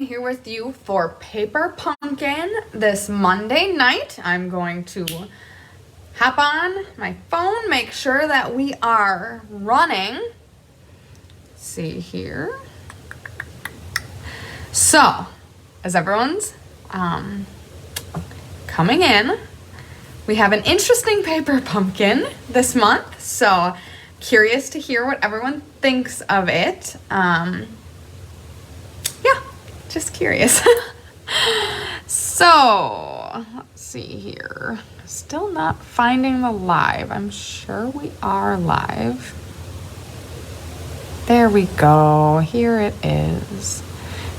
Here with you for Paper Pumpkin this Monday night. I'm going to hop on my phone, make sure that we are running. Let's see here. So, as everyone's coming in, we have an interesting Paper Pumpkin this month. So, curious to hear what everyone thinks of it. Just curious. So, let's see here. Still not finding the live. I'm sure we are live. There we go. Here it is.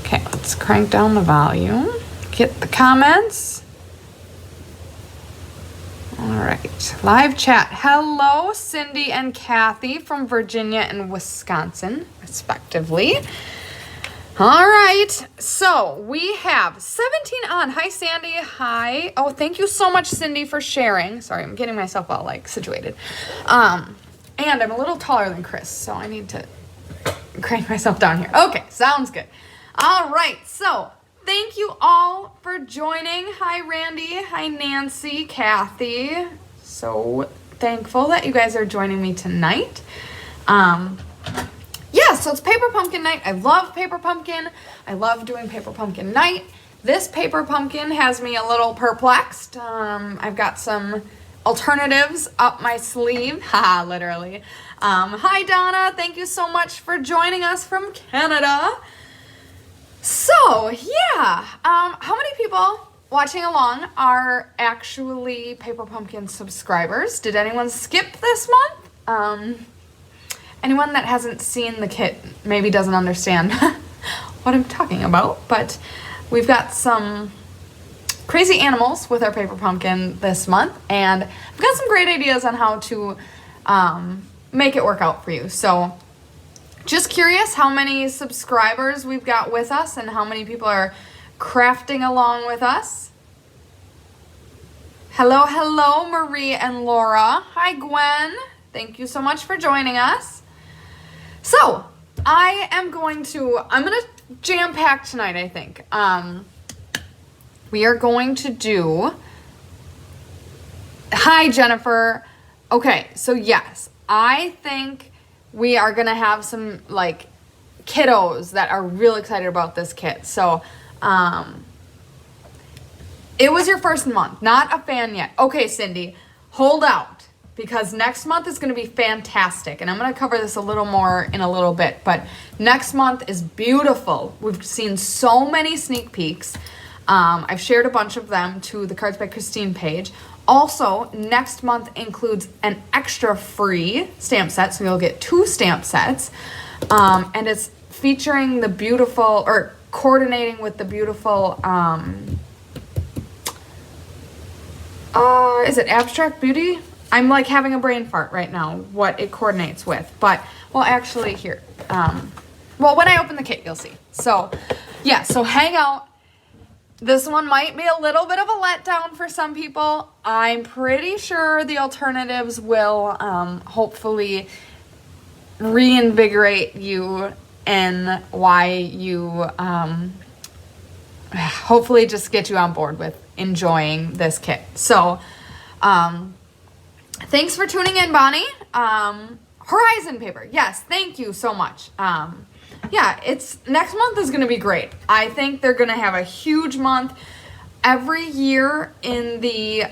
Okay, let's crank down the volume. Get the comments. All right, live chat. Hello, Cindy and Kathy from Virginia and Wisconsin, respectively. All right, so we have 17 on. Hi, Sandy. Hi. Oh, thank you so much, Cindy, for sharing. Sorry, I'm getting myself all situated. And I'm a little taller than Chris, so I need to crank myself down here. Okay, sounds good. All right, so thank you all for joining. Hi, Randy. Hi, Nancy, Kathy. So thankful that you guys are joining me tonight. Yeah, so it's Paper Pumpkin night. I love Paper Pumpkin. I love doing Paper Pumpkin night. This Paper Pumpkin has me a little perplexed. I've got some alternatives up my sleeve. Haha, literally. Hi, Donna. Thank you so much for joining us from Canada. So, yeah. How many people watching along are actually Paper Pumpkin subscribers? Did anyone skip this month? Anyone that hasn't seen the kit maybe doesn't understand what I'm talking about, but we've got some crazy animals with our Paper Pumpkin this month, and I've got some great ideas on how to make it work out for you. So just curious how many subscribers we've got with us and how many people are crafting along with us. Hello, hello, Marie and Laura. Hi, Gwen. Thank you so much for joining us. So, I'm going to jam-pack tonight, I think. We are going to do... Hi, Jennifer. Okay, so yes, I think we are going to have some, kiddos that are real excited about this kit. So, it was your first month, not a fan yet. Okay, Cindy, hold out. Because next month is going to be fantastic. And I'm going to cover this a little more in a little bit. But next month is beautiful. We've seen so many sneak peeks. I've shared a bunch of them to the Cards by Christine page. Also, next month includes an extra free stamp set. So you'll get 2 stamp sets. And it's featuring the beautiful, or coordinating with the beautiful, is it Abstract Beauty? I'm having a brain fart right now, what it coordinates with. But, well, actually, here. When I open the kit, you'll see. So, yeah, so hang out. This one might be a little bit of a letdown for some people. I'm pretty sure the alternatives will hopefully reinvigorate you and why you hopefully just get you on board with enjoying this kit. So, thanks for tuning in, Bonnie. Horizon paper. Yes, thank you so much. Yeah, next month is going to be great. I think they're going to have a huge month. Every year in the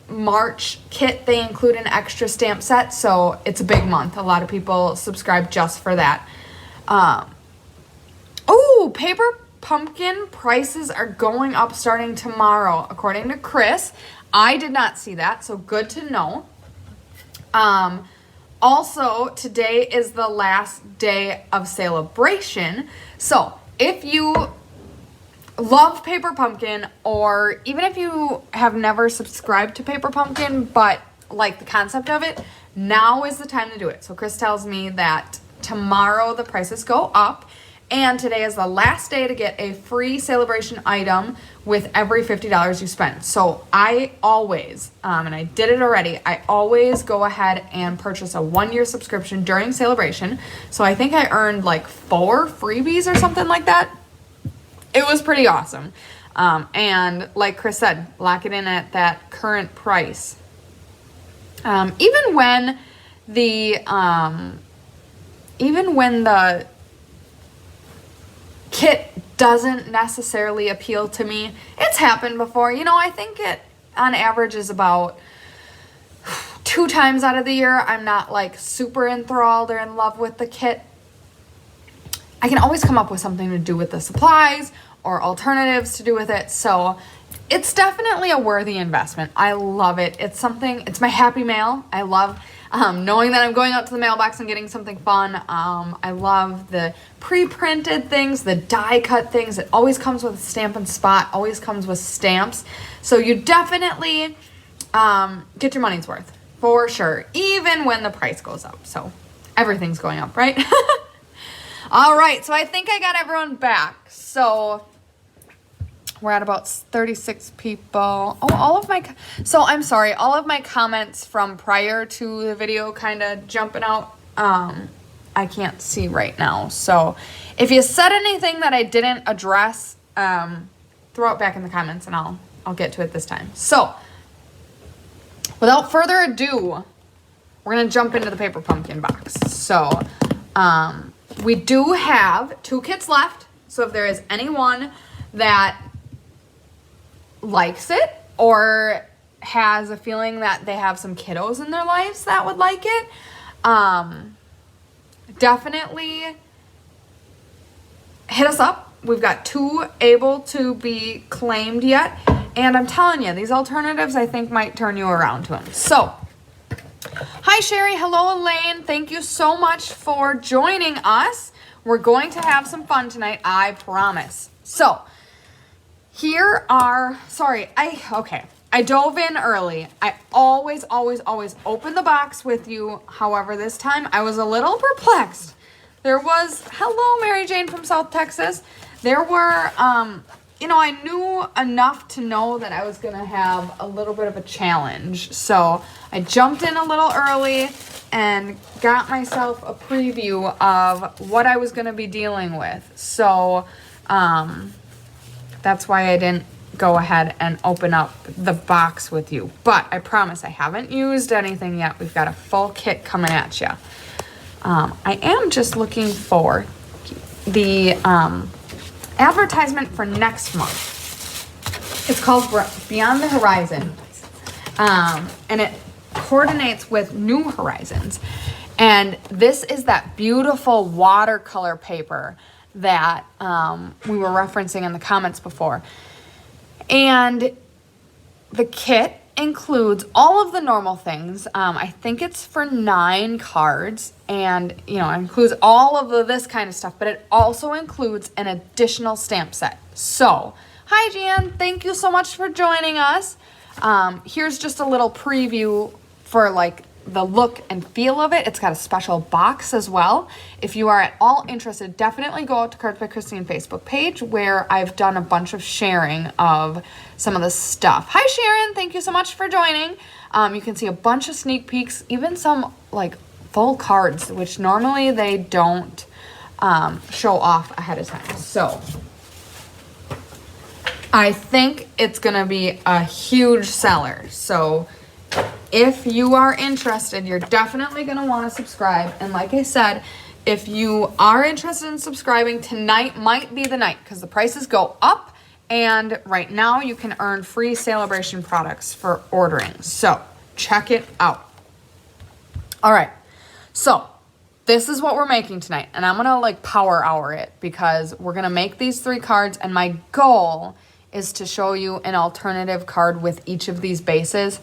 March kit, they include an extra stamp set, so it's a big month. A lot of people subscribe just for that. Paper Pumpkin prices are going up starting tomorrow, according to Chris. I did not see that, so good to know. Also, today is the last day of sale-a-bration. So, if you love Paper Pumpkin, or even if you have never subscribed to Paper Pumpkin, but like the concept of it, now is the time to do it. So, Chris tells me that tomorrow the prices go up. And today is the last day to get a free sale-a-bration item with every $50 you spend. So I always, and I did it already, I always go ahead and purchase a 1-year subscription during sale-a-bration. So I think I earned 4 freebies or something like that. it was pretty awesome. And like Chris said, lock it in at that current price. Even when the kit doesn't necessarily appeal to me, it's happened before. You know, I think it on average is about 2 times out of the year I'm not like super enthralled or in love with the kit. I can always come up with something to do with the supplies or alternatives to do with it. So it's definitely a worthy investment. I love it. It's my happy mail. I love knowing that I'm going out to the mailbox and getting something fun. I love the pre-printed things, the die cut things. It always comes with a Stamp and Spot, always comes with stamps. So you definitely get your money's worth for sure, even when the price goes up. So everything's going up, right? All right, so I think I got everyone back. So we're at about 36 people. Oh, I'm sorry. All of my comments from prior to the video kind of jumping out. I can't see right now. So if you said anything that I didn't address, throw it back in the comments and I'll get to it this time. So without further ado, we're going to jump into the paper pumpkin box. So we do have 2 kits left. So if there is anyone that likes it or has a feeling that they have some kiddos in their lives that would like it, definitely hit us up. We've got 2 able to be claimed yet, and I'm telling you, these alternatives I think might turn you around to them. So hi Sherry, hello Elaine, thank you so much for joining us. We're going to have some fun tonight, I promise. So here are, I dove in early. I always open the box with you. However, this time I was a little perplexed. There was, hello Mary Jane from South Texas. There were, I knew enough to know that I was going to have a little bit of a challenge. So I jumped in a little early and got myself a preview of what I was going to be dealing with. So, that's why I didn't go ahead and open up the box with you. But I promise I haven't used anything yet. We've got a full kit coming at you. I am just looking for the advertisement for next month. It's called Beyond the Horizon. And it coordinates with New Horizons. And this is that beautiful watercolor paper that we were referencing in the comments before. And the kit includes all of the normal things. I think it's for 9 cards, and it includes all of this kind of stuff, but it also includes an additional stamp set. So hi Jan, thank you so much for joining us. Here's just a little preview for like the look and feel of it. It's got a special box as well. If you are at all interested, definitely go out to Cards by Christine Facebook page where I've done a bunch of sharing of some of the stuff. Hi Sharon, thank you so much for joining. You can see a bunch of sneak peeks, even some like full cards, which normally they don't show off ahead of time. So I think it's gonna be a huge seller. So if you are interested, you're definitely going to want to subscribe. And like I said, if you are interested in subscribing, tonight might be the night because the prices go up. And right now you can earn free sale-a-bration products for ordering. So check it out. All right. So this is what we're making tonight. And I'm going to like power hour it because we're going to make these 3 cards. And my goal is to show you an alternative card with each of these bases.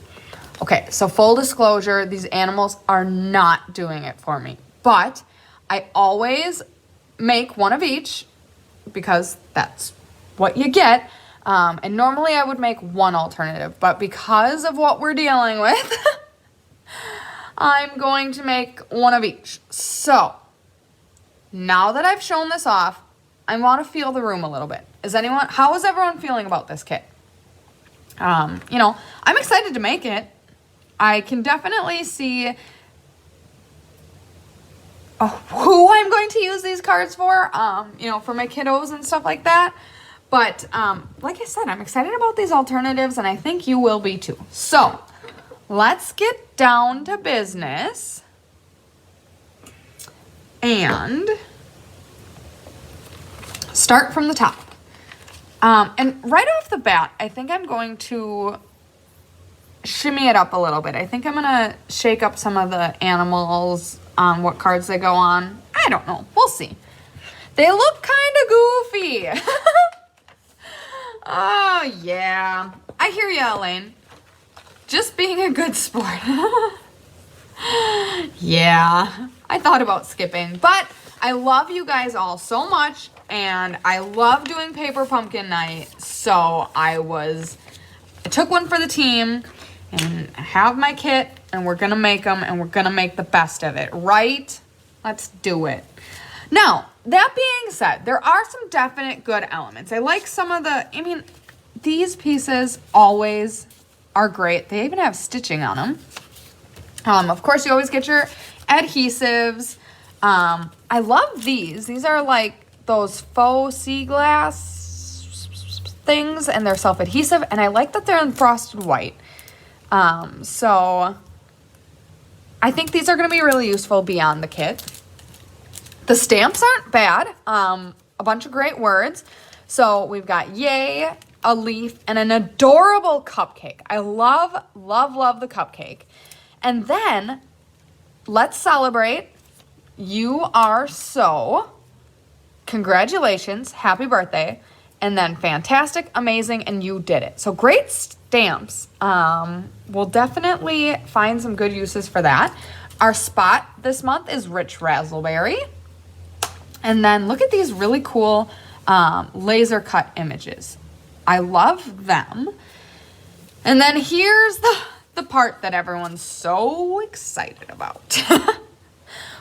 Okay, so full disclosure, these animals are not doing it for me. But I always make one of each because that's what you get. And normally I would make 1 alternative. But because of what we're dealing with, I'm going to make 1 of each. So now that I've shown this off, I want to feel the room a little bit. How is everyone feeling about this kit? I'm excited to make it. I can definitely see who I'm going to use these cards for, for my kiddos and stuff like that. But like I said, I'm excited about these alternatives, and I think you will be too. So let's get down to business and start from the top. And right off the bat, I think I'm going to shimmy it up a little bit. I think I'm going to shake up some of the animals on what cards they go on. I don't know. We'll see. They look kind of goofy. Oh, yeah. I hear ya, Elaine. Just being a good sport. Yeah. I thought about skipping, but I love you guys all so much, and I love doing paper pumpkin night, so I took one for the team, and I have my kit, and we're gonna make them, and we're gonna make the best of it, right? Let's do it. Now, that being said, there are some definite good elements. I like some of these pieces always are great. They even have stitching on them. Of course, you always get your adhesives. I love these. These are like those faux sea glass things, and they're self-adhesive, and I like that they're in frosted white. So I think these are going to be really useful beyond the kit. The stamps aren't bad. A bunch of great words. So we've got yay, a leaf, and an adorable cupcake. I love, love, love the cupcake. And then let's celebrate. You are so. Congratulations. Happy birthday. And then fantastic, amazing, and you did it. So great stamps. We'll definitely find some good uses for that. Our spot this month is Rich Razzleberry. And then look at these really cool laser cut images. I love them. And then here's the part that everyone's so excited about.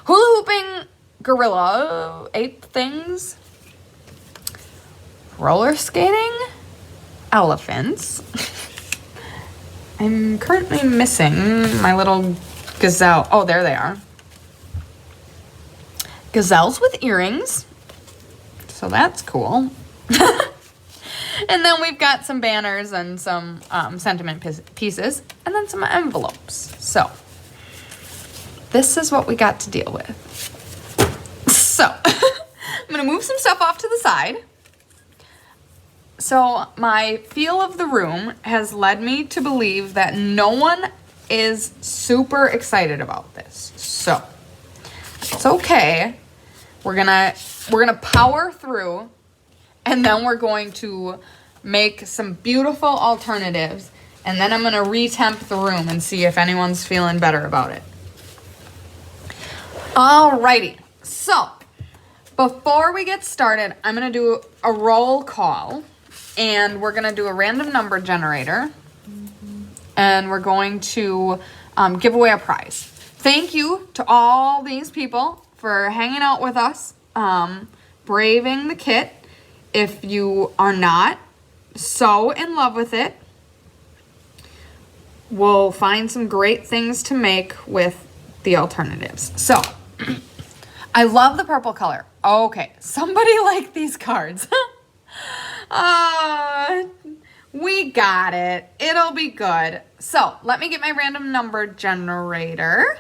Hula hooping gorilla ape things. Roller skating elephants. I'm currently missing my little gazelle. Oh, there they are. Gazelles with earrings. So that's cool. And then we've got some banners and some sentiment pieces, and then some envelopes. So this is what we got to deal with. So I'm going to move some stuff off to the side. So my feel of the room has led me to believe that no one is super excited about this. So it's okay. We're gonna power through, and then we're going to make some beautiful alternatives, and then I'm gonna retemp the room and see if anyone's feeling better about it. Alrighty, so before we get started, I'm gonna do a roll call, and we're gonna do a random number generator, and we're going to give away a prize. Thank you to all these people for hanging out with us, braving the kit. If you are not so in love with it, we'll find some great things to make with the alternatives. So, I love the purple color. Okay, somebody liked these cards. We got it. It'll be good. So, let me get my random number generator.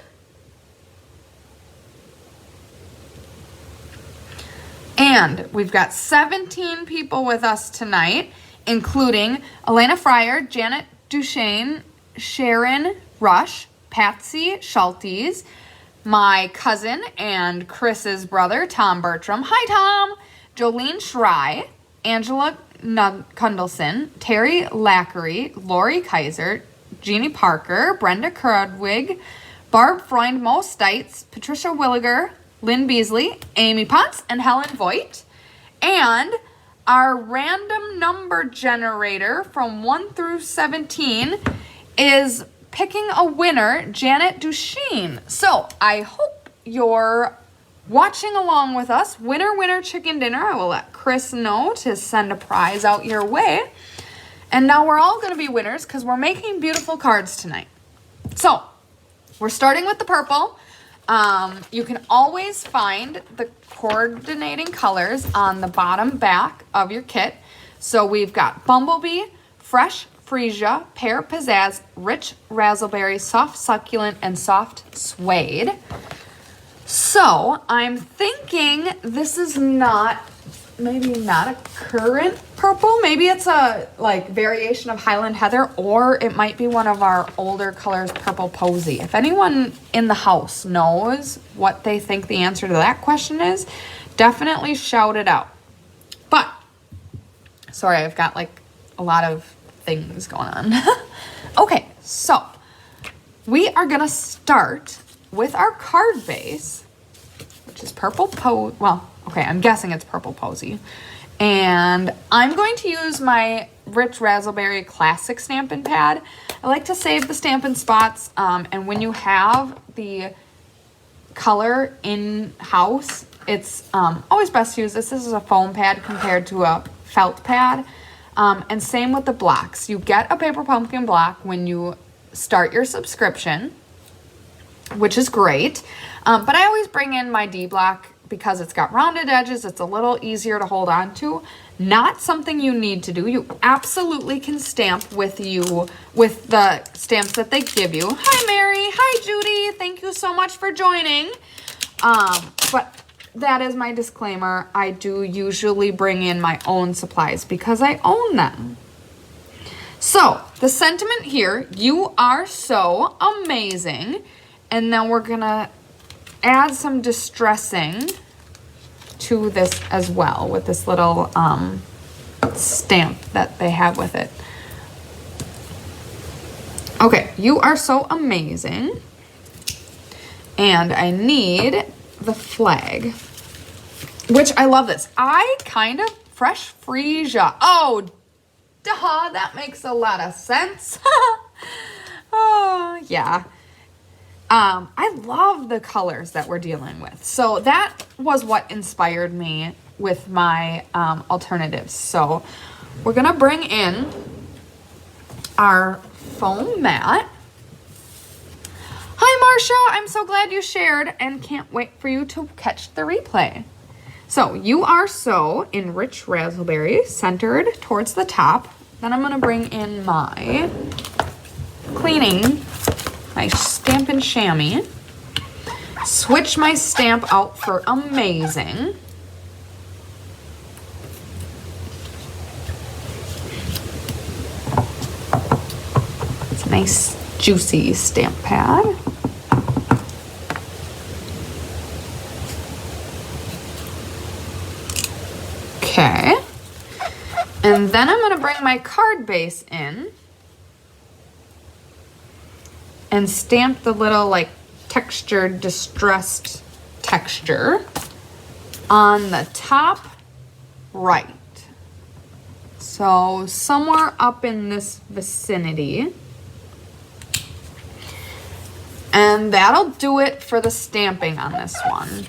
And we've got 17 people with us tonight, including Elena Fryer, Janet Duchesne, Sharon Rush, Patsy Schultes, my cousin and Chris's brother, Tom Bertram. Hi, Tom. Jolene Schrei, Angela Kundelson, Terry Lackery, Lori Kaiser, Jeannie Parker, Brenda Crudwig, Barb Freund, Mo Stites, Patricia Williger, Lynn Beasley, Amy Potts, and Helen Voigt. And our random number generator from 1 through 17 is picking a winner, Janet Duchesne. So I hope you're watching along with us. Winner, winner, chicken dinner. I will let Chris know to send a prize out your way. And now we're all going to be winners because we're making beautiful cards tonight. So we're starting with the purple. You can always find the coordinating colors on the bottom back of your kit. So we've got Bumblebee, Fresh Freesia, Pear Pizzazz, Rich Razzleberry, Soft Succulent, and Soft Suede. So I'm thinking this is maybe not a current purple. Maybe it's a like variation of Highland Heather, or it might be one of our older colors, Purple Posy. If anyone in the house knows what they think the answer to that question is, definitely shout it out. But, sorry, I've got like a lot of things going on. Okay, so we are gonna start with our card base, which is I'm guessing it's Purple Posy. And I'm going to use my Rich Razzleberry Classic Stampin' Pad. I like to save the Stampin' Spots, and when you have the color in-house, it's always best to use this. This is a foam pad compared to a felt pad. And same with the blocks. You get a Paper Pumpkin block when you start your subscription, which is great. But I always bring in my D block because it's got rounded edges. It's a little easier to hold on to. Not something you need to do. You absolutely can stamp with the stamps that they give you. Hi, Mary. Hi, Judy. Thank you so much for joining. But that is my disclaimer. I do usually bring in my own supplies because I own them. So the sentiment here, you are so amazing. And then we're gonna add some distressing to this as well with this little stamp that they have with it. Okay, you are so amazing. And I need the flag, which I love this. Fresh Freesia. Oh, duh, that makes a lot of sense. Oh, yeah. I love the colors that we're dealing with. So that was what inspired me with my alternatives. So we're gonna bring in our foam mat. Hi, Marcia. I'm so glad you shared and can't wait for you to catch the replay. So you are so in Rich Razzleberry, centered towards the top. Then I'm gonna bring in my Stampin' Chamois. Switch my stamp out for Amazing. It's a nice juicy stamp pad. Okay. And then I'm going to bring my card base in and stamp the little like textured distressed texture on the top right. So somewhere up in this vicinity. And that'll do it for the stamping on this one.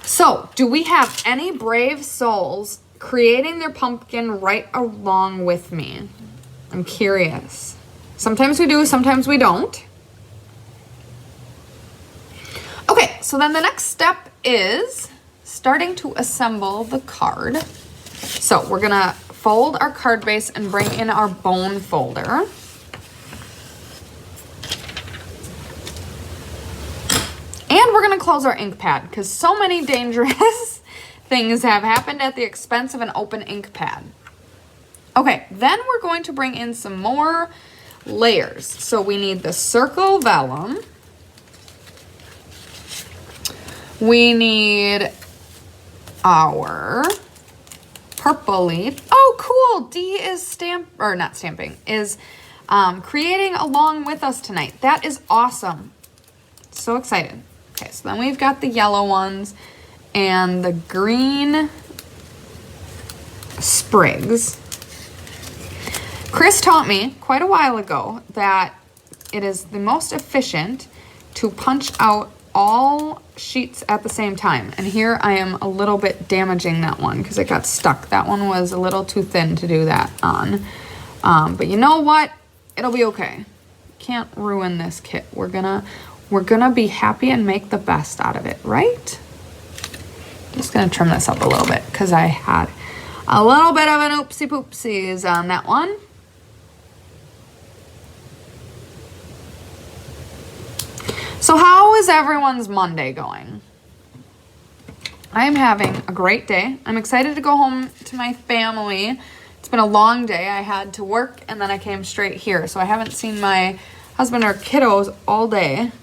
So, do we have any brave souls creating their pumpkin right along with me? I'm curious. Sometimes we do, sometimes we don't. Okay, so then the next step is starting to assemble the card. So we're gonna fold our card base and bring in our bone folder. And we're gonna close our ink pad because so many dangerous things have happened at the expense of an open ink pad. Okay, then we're going to bring in some more layers. So we need the circle vellum. We need our purple leaf. Oh, cool. Dee is creating along with us tonight. That is awesome. So excited. Okay, so then we've got the yellow ones and the green sprigs. Chris taught me quite a while ago that it is the most efficient to punch out all sheets at the same time. And here I am a little bit damaging that one because it got stuck. That one was a little too thin to do that on. But you know what? It'll be okay. Can't ruin this kit. We're gonna be happy and make the best out of it, right? just gonna trim this up a little bit because I had a little bit of an oopsie poopsies on that one. So how is everyone's Monday going? I'm having a great day. I'm excited to go home to my family. It's been a long day. I had to work and then I came straight here. So I haven't seen my husband or kiddos all day.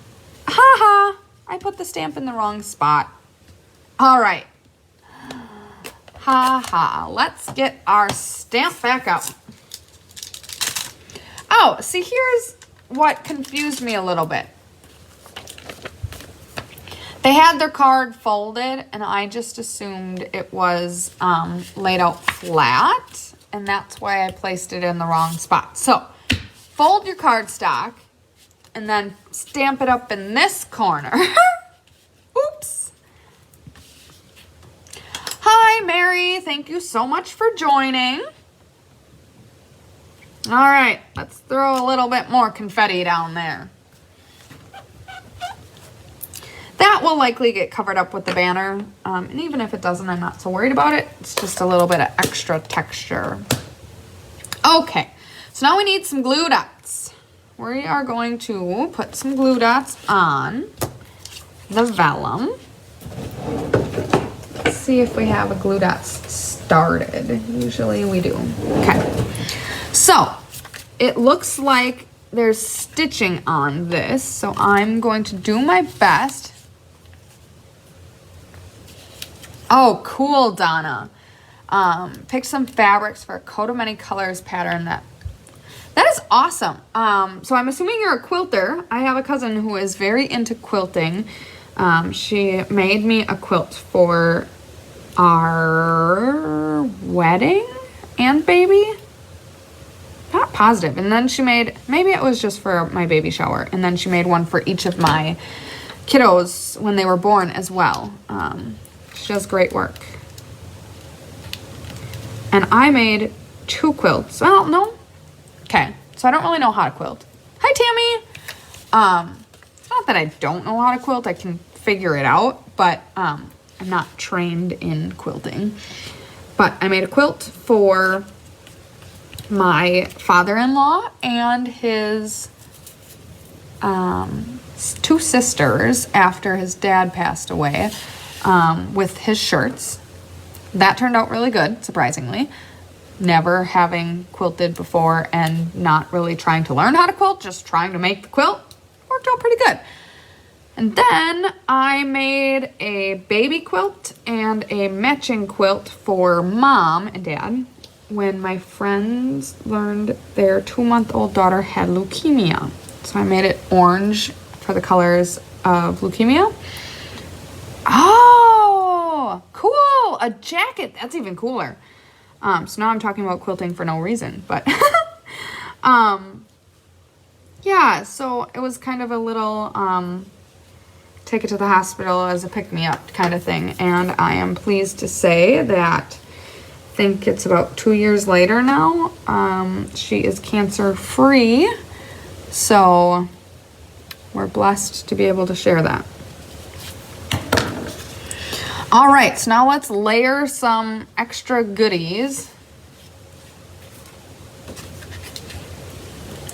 Ha! I put the stamp in the wrong spot. All right. Ha! Let's get our stamp back up. Oh, see, here's what confused me a little bit. They had their card folded, and I just assumed it was laid out flat, and that's why I placed it in the wrong spot. So, fold your cardstock, and then stamp it up in this corner. Oops. Hi, Mary. Thank you so much for joining. All right, let's throw a little bit more confetti down there. That will likely get covered up with the banner, and even if it doesn't, I'm not so worried about it. It's just a little bit of extra texture. Okay, so now we need some glue dots. We are going to put some glue dots on the vellum. Let's see if we have a glue dots started. Usually we do. Okay, so it looks like there's stitching on this, so I'm going to do my best. Oh, cool, Donna. Pick some fabrics for a coat of many colors pattern. That is awesome. So I'm assuming you're a quilter. I have a cousin who is very into quilting. She made me a quilt for our wedding and baby. Not positive. And then she made, maybe it was just for my baby shower. And then she made one for each of my kiddos when they were born as well. She does great work. And I made 2 quilts. Well, no. Okay. So I don't really know how to quilt. Hi, Tammy. Not that I don't know how to quilt. I can figure it out. But I'm not trained in quilting. But I made a quilt for my father-in-law and his 2 sisters after his dad passed away. With his shirts. That turned out really good, surprisingly. Never having quilted before and not really trying to learn how to quilt, just trying to make the quilt, worked out pretty good. And then I made a baby quilt and a matching quilt for mom and dad when my friends learned their 2-month-old daughter had leukemia. So I made it orange for the colors of leukemia. Oh, cool. A jacket. That's even cooler. So now I'm talking about quilting for no reason, but, yeah, so it was kind of a little, take it to the hospital as a pick-me-up kind of thing. And I am pleased to say that I think it's about 2 years later now. She is cancer-free. So we're blessed to be able to share that. All right, so now let's layer some extra goodies.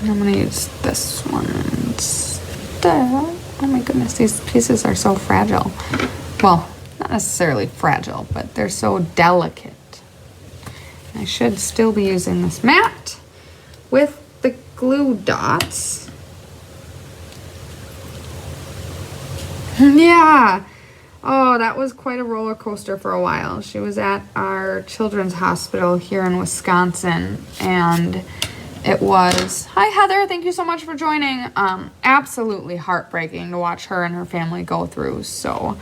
And I'm gonna use this one instead. Oh my goodness, these pieces are so fragile. Well, not necessarily fragile, but they're so delicate. I should still be using this mat with the glue dots. Yeah. Oh, that was quite a roller coaster for a while. She was at our children's hospital here in Wisconsin, and it was, hi Heather, thank you so much for joining. Absolutely heartbreaking to watch her and her family go through. So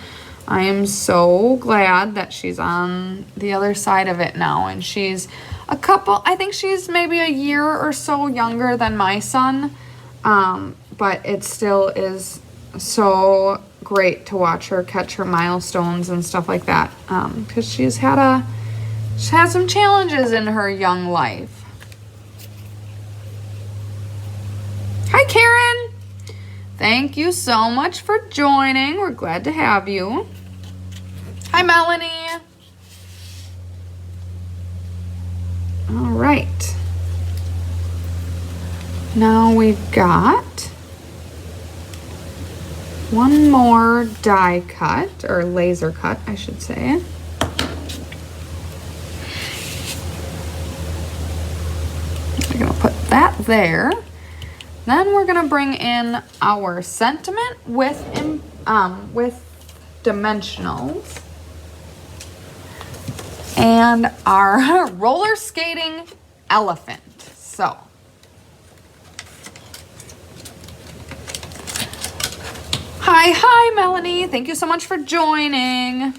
I am so glad that she's on the other side of it now, and she's I think she's maybe a year or so younger than my son, but it still is so great to watch her catch her milestones and stuff like that, because she's had some challenges in her young life. Hi Karen, thank you so much for joining. We're glad to have you. Hi Hi, Melanie. All right. Now we've got one more die cut, or laser cut, I should say. We're gonna put that there. Then we're gonna bring in our sentiment with dimensionals and our roller skating elephant. So hi Melanie, thank you so much for joining.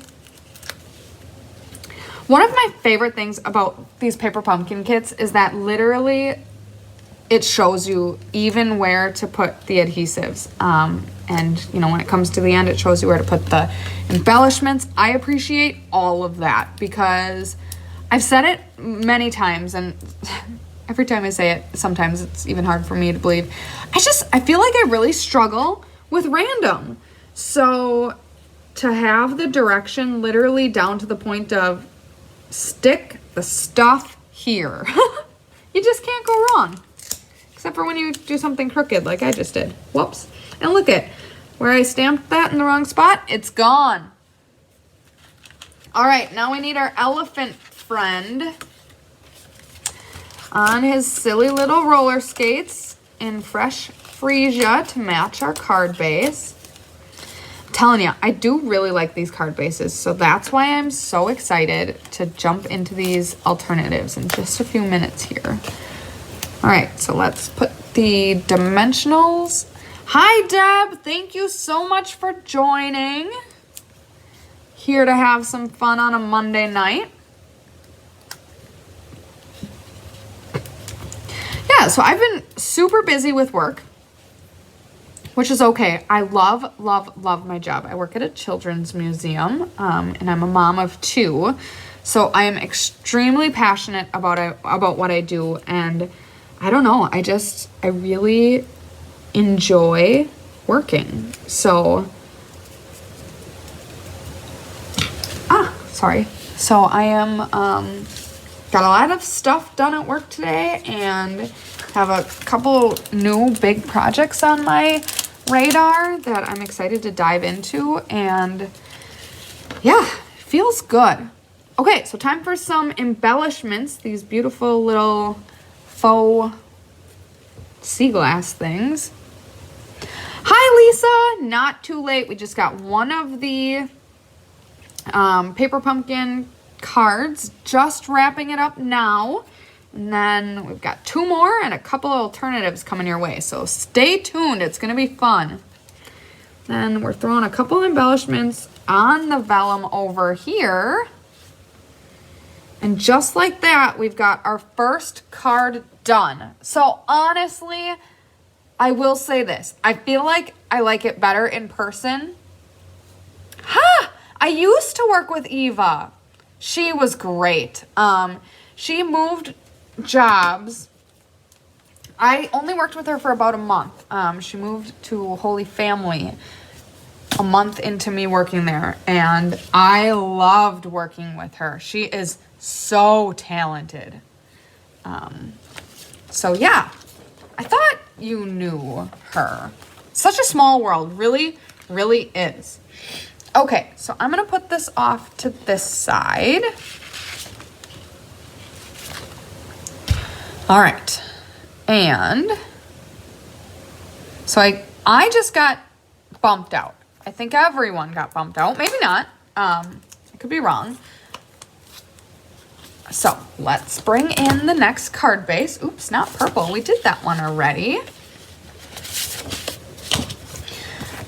One of my favorite things about these paper pumpkin kits is that literally it shows you even where to put the adhesives. And you know, when it comes to the end, it shows you where to put the embellishments. I appreciate all of that because I've said it many times, and every time I say it, sometimes it's even hard for me to believe. I feel like I really struggle with random. So to have the direction literally down to the point of stick the stuff here, you just can't go wrong. Except for when you do something crooked like I just did. Whoops. And look at where I stamped that in the wrong spot. It's gone. All right, now we need our elephant friend on his silly little roller skates in fresh freesia to match our card base. I'm telling you, I do really like these card bases, so that's why I'm so excited to jump into these alternatives in just a few minutes here. All right, so let's put the dimensionals. Hi, Deb. Thank you so much for joining. Here to have some fun on a Monday night. Yeah, so I've been super busy with work, which is okay. I love, love, love my job. I work at a children's museum, and I'm a mom of 2. So I am extremely passionate about what I do, and I don't know, I really enjoy working. So, sorry. So I am, got a lot of stuff done at work today and have a couple new big projects on my radar that I'm excited to dive into, and yeah, feels good. Okay, so time for some embellishments, these beautiful little faux sea glass things. Hi Lisa, not too late. We just got one of the paper pumpkin cards, just wrapping it up now. And then we've got 2 more and a couple of alternatives coming your way. So stay tuned, it's gonna be fun. Then we're throwing a couple embellishments on the vellum over here. And just like that, we've got our first card done. So honestly, I will say this. I feel like I like it better in person. I used to work with Eva. She was great. She moved jobs. I only worked with her for about a month. She moved to Holy Family a month into me working there, and I loved working with her. She is so talented. So yeah, I thought you knew her. Such a small world, really, really is. Okay, so I'm gonna put this off to this side. All right, and so I just got bumped out. I think everyone got bumped out, maybe not. I could be wrong. So let's bring in the next card base. Oops, not purple. We did that one already.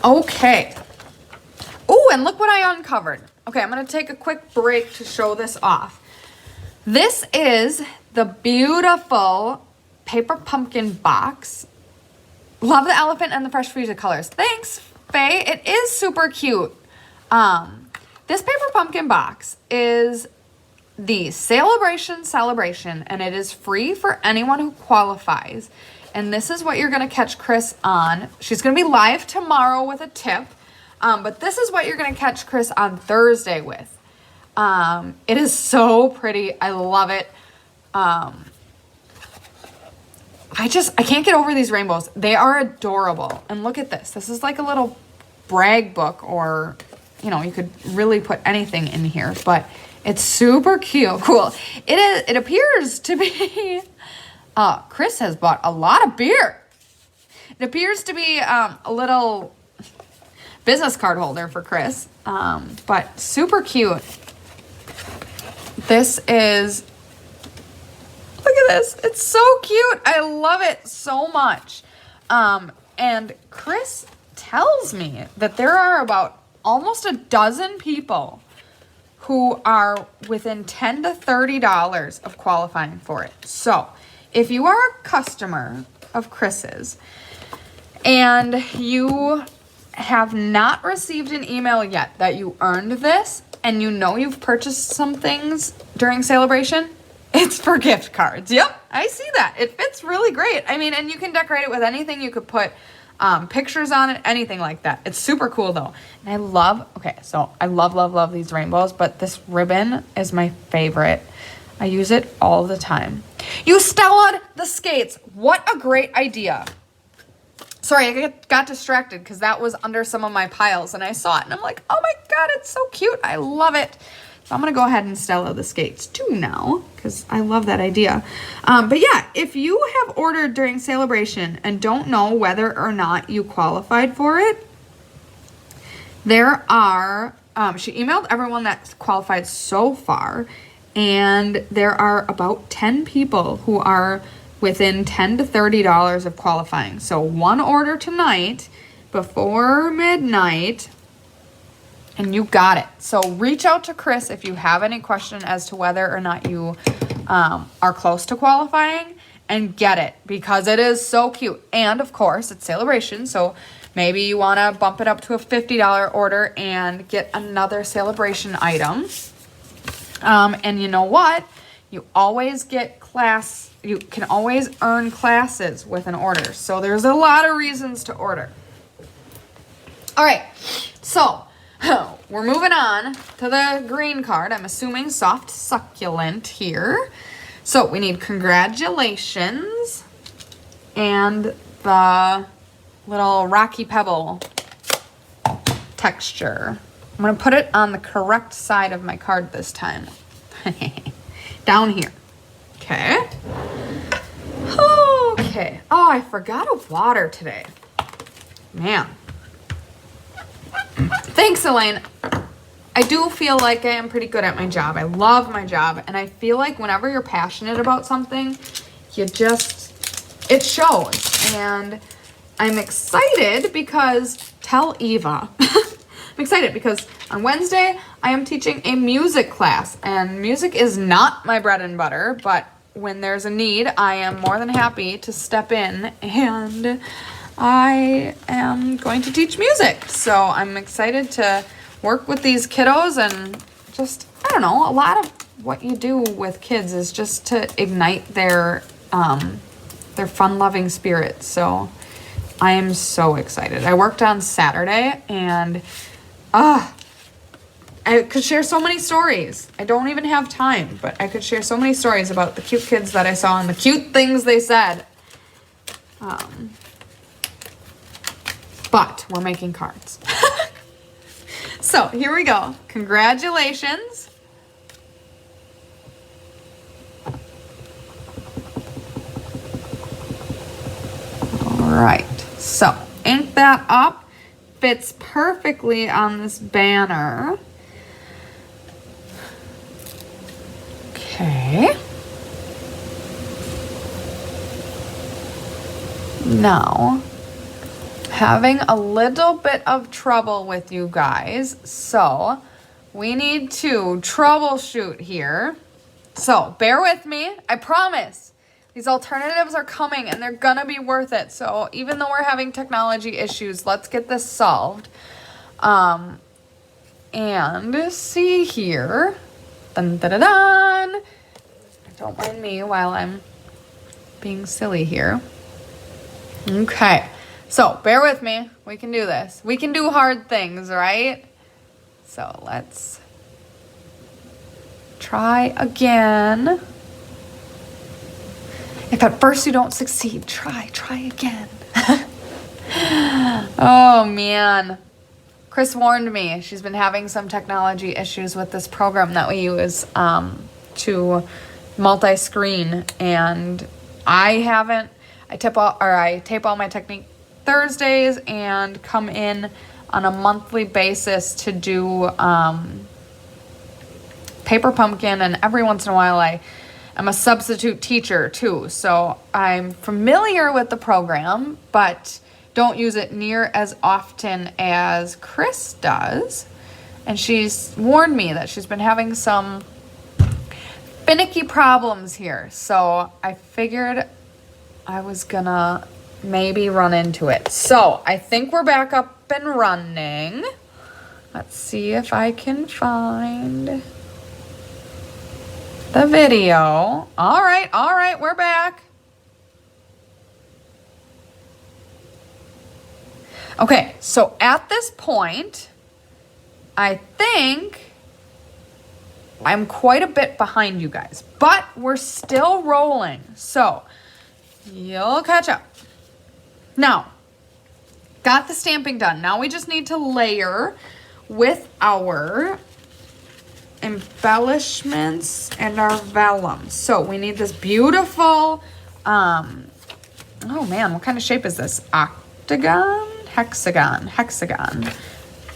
Okay. Oh, and look what I uncovered. Okay, I'm going to take a quick break to show this off. This is the beautiful paper pumpkin box. Love the elephant and the fresh freesia colors. Thanks, Faye. It is super cute. This paper pumpkin box is the sale-a-bration celebration, and it is free for anyone who qualifies. And this is what you're going to catch Chris on. She's going to be live tomorrow with a tip, but this is what you're going to catch Chris on Thursday with. It is so pretty. I love it. I can't get over these rainbows. They are adorable. And look at this. This is like a little brag book, or, you know, you could really put anything in here, but it's super cute. Cool. It appears to be, Chris has bought a lot of beer. It appears to be a little business card holder for Chris, but super cute. This is, look at this. It's so cute. I love it so much. And Chris tells me that there are about almost a dozen people who are within $10 to $30 of qualifying for it. So if you are a customer of Chris's and you have not received an email yet that you earned this, and you know you've purchased some things during sale-a-bration, it's for gift cards. Yep, I see that. It fits really great. I mean, and you can decorate it with anything. You could put pictures on it, anything like that. It's super cool though. And I love, okay, so I love these rainbows, but this ribbon is my favorite. I use it all the time. You Stella the skates. What a great idea. Sorry, I got distracted because that was under some of my piles and I saw it and I'm like, oh my God, it's so cute. I love it. So I'm going to go ahead and Stella the skates too now because I love that idea. But yeah, if you have ordered during sale-a-bration and don't know whether or not you qualified for it, there are, she emailed everyone that's qualified so far, and there are about 10 people who are within $10 to $30 of qualifying. So one order tonight before midnight, and you got it. So reach out to Chris if you have any question as to whether or not you are close to qualifying, and get it because it is so cute. And of course, it's sale-a-bration, so maybe you want to bump it up to a $50 order and get another sale-a-bration item. And you know what? You always get you can always earn classes with an order. So there's a lot of reasons to order. All right, so we're moving on to the green card. I'm assuming soft succulent here. So we need congratulations and the little rocky pebble texture. I'm going to put it on the correct side of my card this time. Down here. Okay. Okay. Oh, I forgot a water today. Man. Thanks, Elaine. I do feel like I am pretty good at my job. I love my job. And I feel like whenever you're passionate about something, it shows. And I'm excited because, tell Eva. I'm excited because on Wednesday, I am teaching a music class. And music is not my bread and butter, but when there's a need, I am more than happy to step in, and I am going to teach music. So I'm excited to work with these kiddos, and just, I don't know, a lot of what you do with kids is just to ignite their fun-loving spirits. So I am so excited. I worked on Saturday, and I could share so many stories. I don't even have time, but I could share so many stories about the cute kids that I saw and the cute things they said. But we're making cards. So here we go. Congratulations. All right. So ink that up. Fits perfectly on this banner. Okay. Now, having a little bit of trouble with you guys, so we need to troubleshoot here. So bear with me. I promise these alternatives are coming and they're gonna be worth it. So even though we're having technology issues, let's get this solved. And see here. Dun, dun, dun, dun. Don't mind me while I'm being silly here. Okay. So bear with me. We can do this. We can do hard things, right? So let's Try again. If at first you don't succeed, try again. Oh man. Chris warned me. She's been having some technology issues with this program that we use to multi-screen, and I tape all my technique Thursdays and come in on a monthly basis to do paper pumpkin, and every once in a while I'm a substitute teacher too, so I'm familiar with the program, but don't use it near as often as Chris does. And she's warned me that she's been having some finicky problems here, so I figured I was gonna maybe run into it. So I think we're back up and running. Let's see if I can find the video. All right, we're back. Okay, so at this point, I think I'm quite a bit behind you guys, but we're still rolling, so you'll catch up. Now, got the stamping done. Now we just need to layer with our embellishments and our vellum. So we need this beautiful, oh man, what kind of shape is this? Octagon? Hexagon.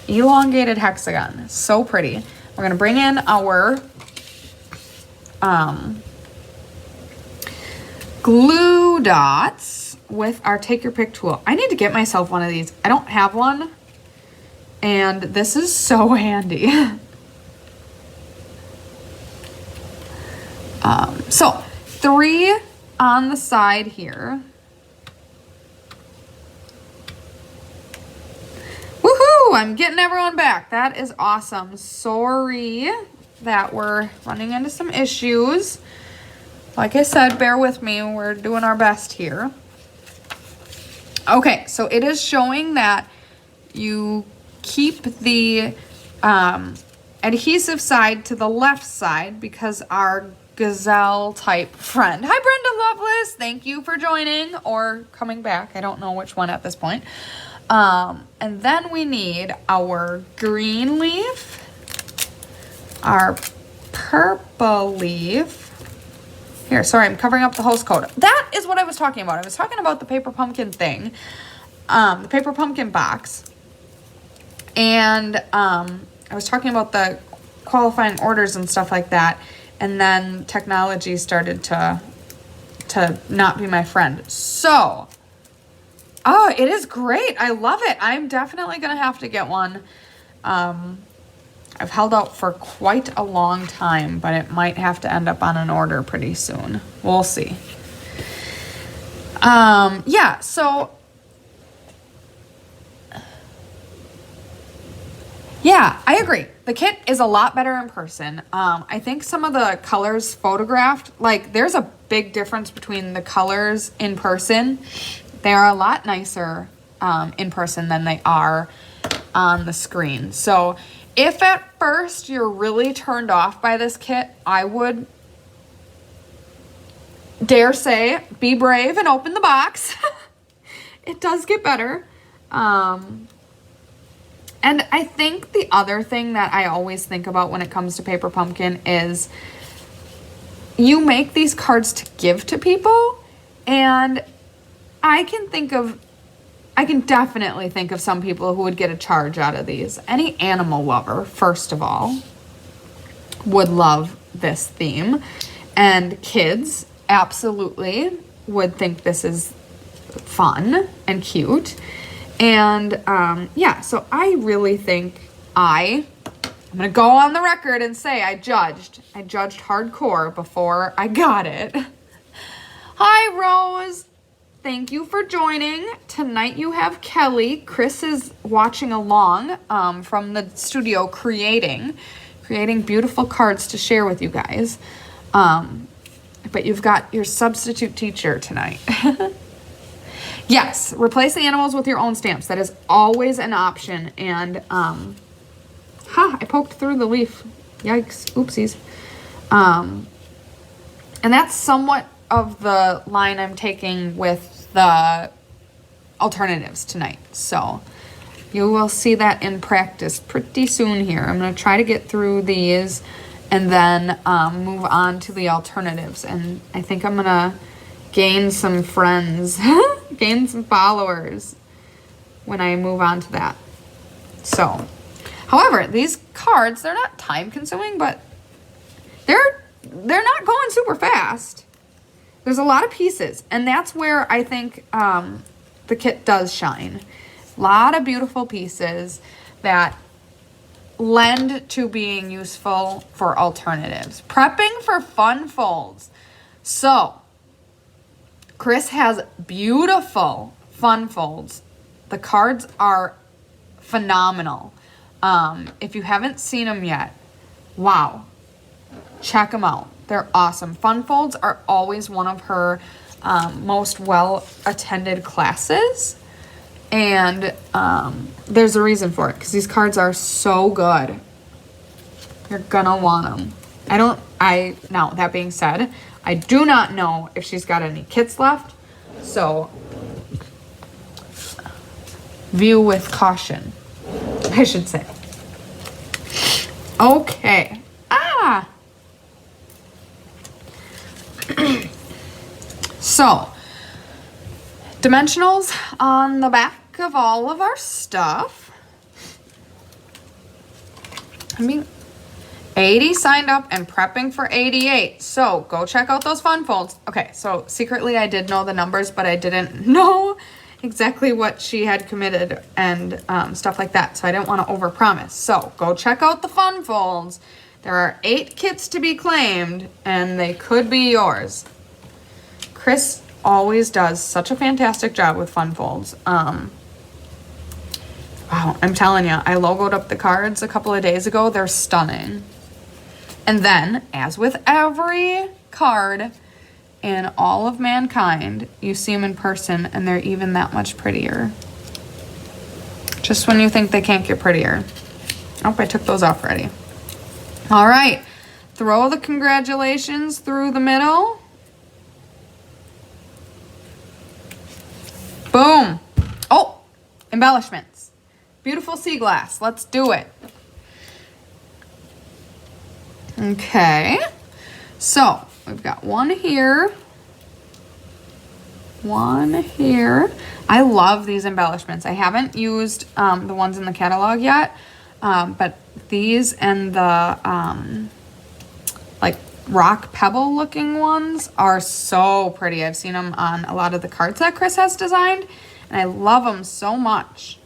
Elongated hexagon. So pretty. We're gonna bring in our glue dots with our take your pick tool. I need to get myself one of these. I don't have one, and this is so handy. So 3 on the side here. Woohoo! I'm getting everyone back. That is awesome. Sorry that we're running into some issues. Like I said, bear with me. We're doing our best here. Okay, so it is showing that you keep the adhesive side to the left side because our gazelle type friend. Hi, Brenda Lovelace. Thank you for joining or coming back. I don't know which one at this point. And then we need our green leaf, our purple leaf. Here, sorry, I'm covering up the host code. That is what I was talking about. I was talking about the paper pumpkin thing, the paper pumpkin box. And I was talking about the qualifying orders and stuff like that. And then technology started to not be my friend. So, oh, it is great. I love it. I'm definitely going to have to get one. I've held out for quite a long time, but it might have to end up on an order pretty soon. We'll see. Yeah, so yeah, I agree. The kit is a lot better in person. I think some of the colors photographed, like there's a big difference between the colors in person. They are a lot nicer in person than they are on the screen. So if at first you're really turned off by this kit, I would dare say be brave and open the box. It does get better. And I think the other thing that I always think about when it comes to Paper Pumpkin is you make these cards to give to people, and I can definitely think of some people who would get a charge out of these. Any animal lover, first of all, would love this theme, and kids absolutely would think this is fun and cute. And yeah, so I really think I'm gonna go on the record and say I judged hardcore before I got it. Hi, Rose. Thank you for joining. Tonight you have Kelly. Chris is watching along from the studio creating beautiful cards to share with you guys. But you've got your substitute teacher tonight. Yes, replace the animals with your own stamps. That is always an option. And, I poked through the leaf. Yikes. Oopsies. And that's somewhat of the line I'm taking with the alternatives tonight. So you will see that in practice pretty soon here. I'm going to try to get through these and then move on to the alternatives. And I think I'm going to gain some friends, gain some followers when I move on to that. So, however, these cards, they're not time consuming, but they're not going super fast. There's a lot of pieces, and that's where I think the kit does shine. A lot of beautiful pieces that lend to being useful for alternatives. Prepping for fun folds. So, Chris has beautiful fun folds. The cards are phenomenal. If you haven't seen them yet, wow. Check them out. They're awesome. Fun folds are always one of her most well-attended classes. And there's a reason for it, because these cards are so good. You're gonna want them. Now, that being said, I do not know if she's got any kits left. So, view with caution, I should say. Okay. So, dimensionals on the back of all of our stuff. 80 signed up and prepping for 88. So go check out those fun folds. Okay, so secretly I did know the numbers, but I didn't know exactly what she had committed and stuff like that. So I didn't want to overpromise. So go check out the fun folds. There are 8 kits to be claimed, and they could be yours. Chris always does such a fantastic job with fun folds. Wow, I'm telling you, I logoed up the cards a couple of days ago. They're stunning. And then, as with every card in all of mankind, you see them in person and they're even that much prettier. Just when you think they can't get prettier. Oh, I took those off already. All right, throw the congratulations through the middle. Boom. Oh, embellishments. Beautiful sea glass. Let's do it. Okay, so we've got one here, one here. I love these embellishments. I haven't used the ones in the catalog yet, but these and the like rock pebble looking ones are so pretty. I've seen them on a lot of the cards that Chris has designed, and I love them so much.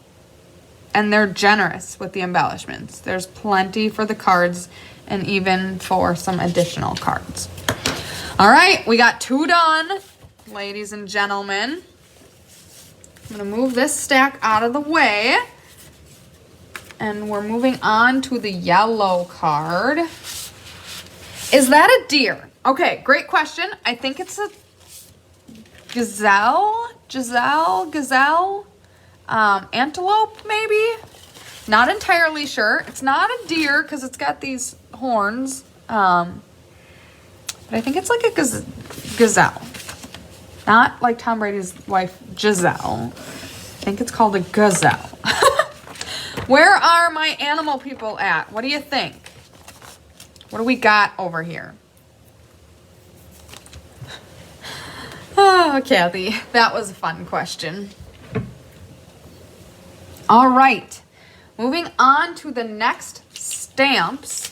And they're generous with the embellishments. There's plenty for the cards and even for some additional cards. All right, we got 2 done, ladies and gentlemen. I'm gonna move this stack out of the way. And we're moving on to the yellow card. Is that a deer? Okay, great question. I think it's a gazelle, antelope maybe? Not entirely sure. It's not a deer because it's got these horns. But I think it's like a gazelle. Not like Tom Brady's wife, Giselle. I think it's called a gazelle. Where are my animal people at? What do you think? What do we got over here? Oh, Kathy, that was a fun question. All right, moving on to the next stamps.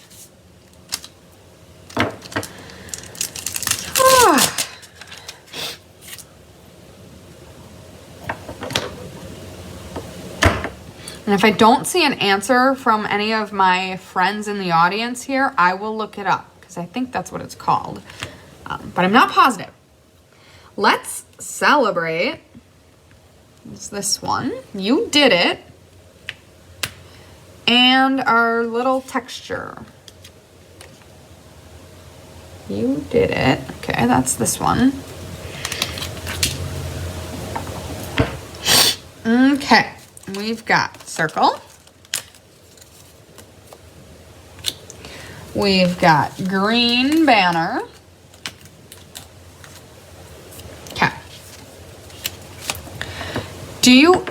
And if I don't see an answer from any of my friends in the audience here, I will look it up because I think that's what it's called. But I'm not positive. Let's celebrate. It's this one. You did it. And our little texture. You did it. Okay, that's this one. Okay, we've got circle, We've got green banner. Okay. Do you...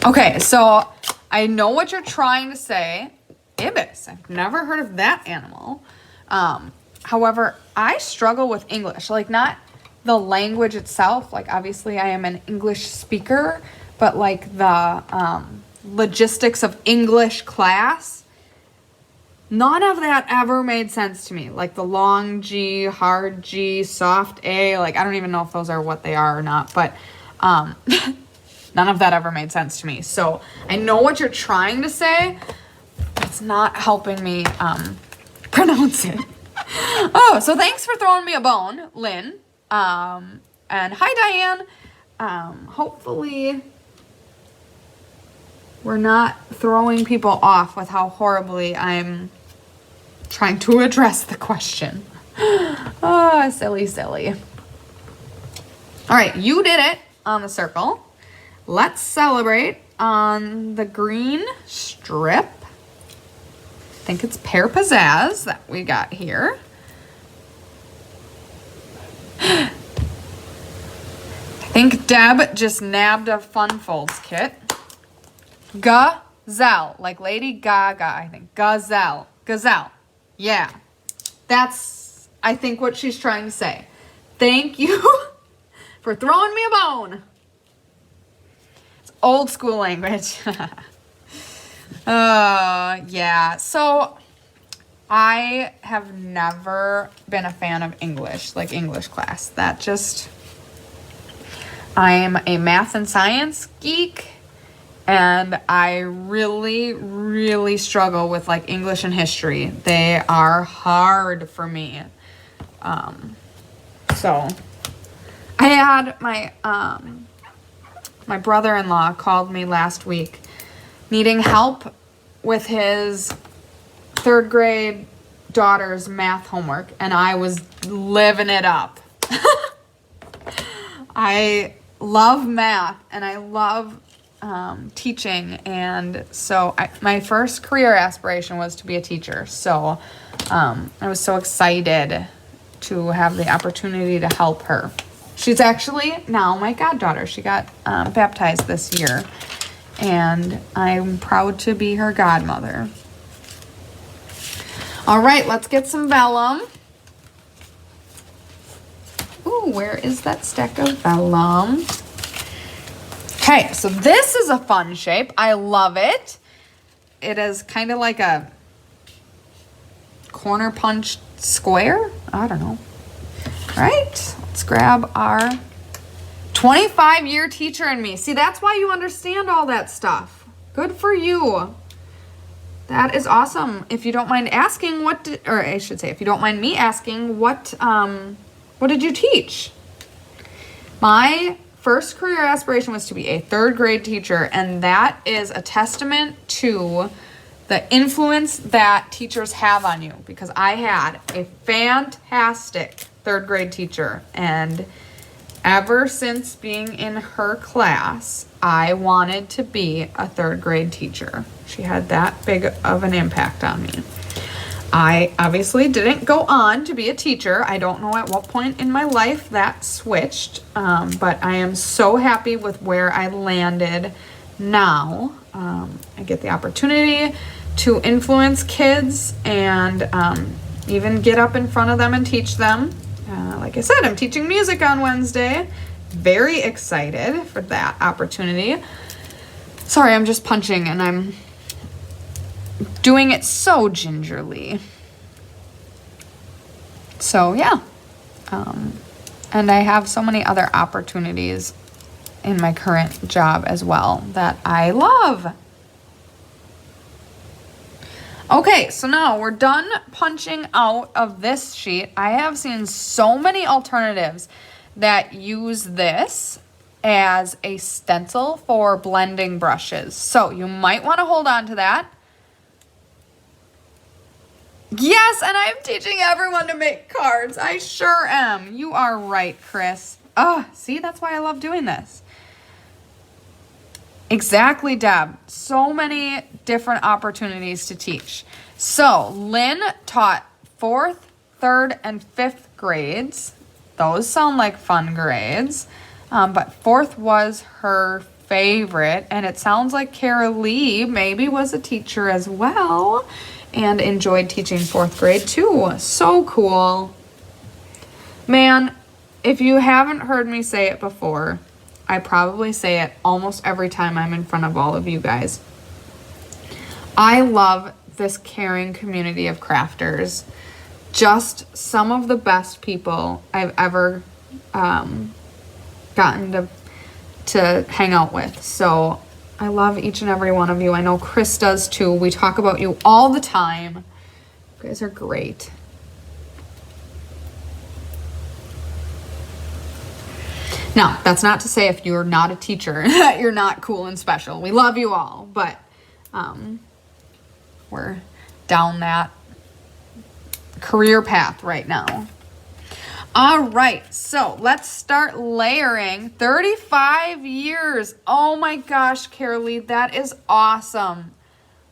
Okay, so I know what you're trying to say. Ibis. I've never heard of that animal. However, I struggle with English. Like, not the language itself. Like, obviously, I am an English speaker. But, like, the logistics of English class, none of that ever made sense to me. Like, the long G, hard G, soft A. Like, I don't even know if those are what they are or not. But none of that ever made sense to me. So, I know what you're trying to say. It's not helping me pronounce it. Oh, so thanks for throwing me a bone, Lynn. And hi, Diane. Hopefully we're not throwing people off with how horribly I'm trying to address the question. Oh, silly, silly. All right, you did it on the circle. Let's celebrate on the green strip. I think it's Pear Pizzazz that we got here. I think Deb just nabbed a Fun Folds kit. Gazelle, like Lady Gaga, I think. Gazelle. Gazelle. Yeah. That's, I think, what she's trying to say. Thank you for throwing me a bone. It's old school language. Yeah. So I have never been a fan of English, like English class. That just, I am a math and science geek, and I really, really struggle with like English and history. They are hard for me. So I had my brother-in-law called me last week needing help with his third grade daughter's math homework, and I was living it up. I love math, and I love teaching, and so my first career aspiration was to be a teacher. So I was so excited to have the opportunity to help her. She's actually now my goddaughter. She got baptized this year, and I'm proud to be her godmother. All right, let's get some vellum. Ooh, where is that stack of vellum? Okay, so this is a fun shape. I love it. It is kind of like a corner punch square. I don't know. All right, let's grab our 25-year teacher and me. See, that's why you understand all that stuff. Good for you. That is awesome. If you don't mind asking, if you don't mind me asking, what did you teach? My first career aspiration was to be a third grade teacher, and that is a testament to the influence that teachers have on you, because I had a fantastic third grade teacher, and ever since being in her class, I wanted to be a third grade teacher. She had that big of an impact on me. I obviously didn't go on to be a teacher. I don't know at what point in my life that switched, but I am so happy with where I landed now. I get the opportunity to influence kids and even get up in front of them and teach them. Like I said, I'm teaching music on Wednesday. Very excited for that opportunity. Sorry, I'm just punching and I'm doing it so gingerly. So yeah. And I have so many other opportunities in my current job as well that I love. Okay, so now we're done punching out of this sheet. I have seen so many alternatives that use this as a stencil for blending brushes. So you might want to hold on to that. Yes, and I'm teaching everyone to make cards. I sure am. You are right, Chris. Oh, see, that's why I love doing this. Exactly, Deb. So many different opportunities to teach. So Lynn taught 4th, 3rd, and 5th grades. Those sound like fun grades. But 4th was her favorite. And it sounds like Kara Lee maybe was a teacher as well and enjoyed teaching 4th grade too. So cool. Man, if you haven't heard me say it before, I probably say it almost every time I'm in front of all of you guys. I love this caring community of crafters. Just some of the best people I've ever gotten to hang out with. So I love each and every one of you. I know Chris does too. We talk about you all the time. You guys are great. Now, that's not to say if you're not a teacher that you're not cool and special. We love you all, but we're down that career path right now. All right, so let's start layering. 35 years. Oh my gosh, Carolee, that is awesome.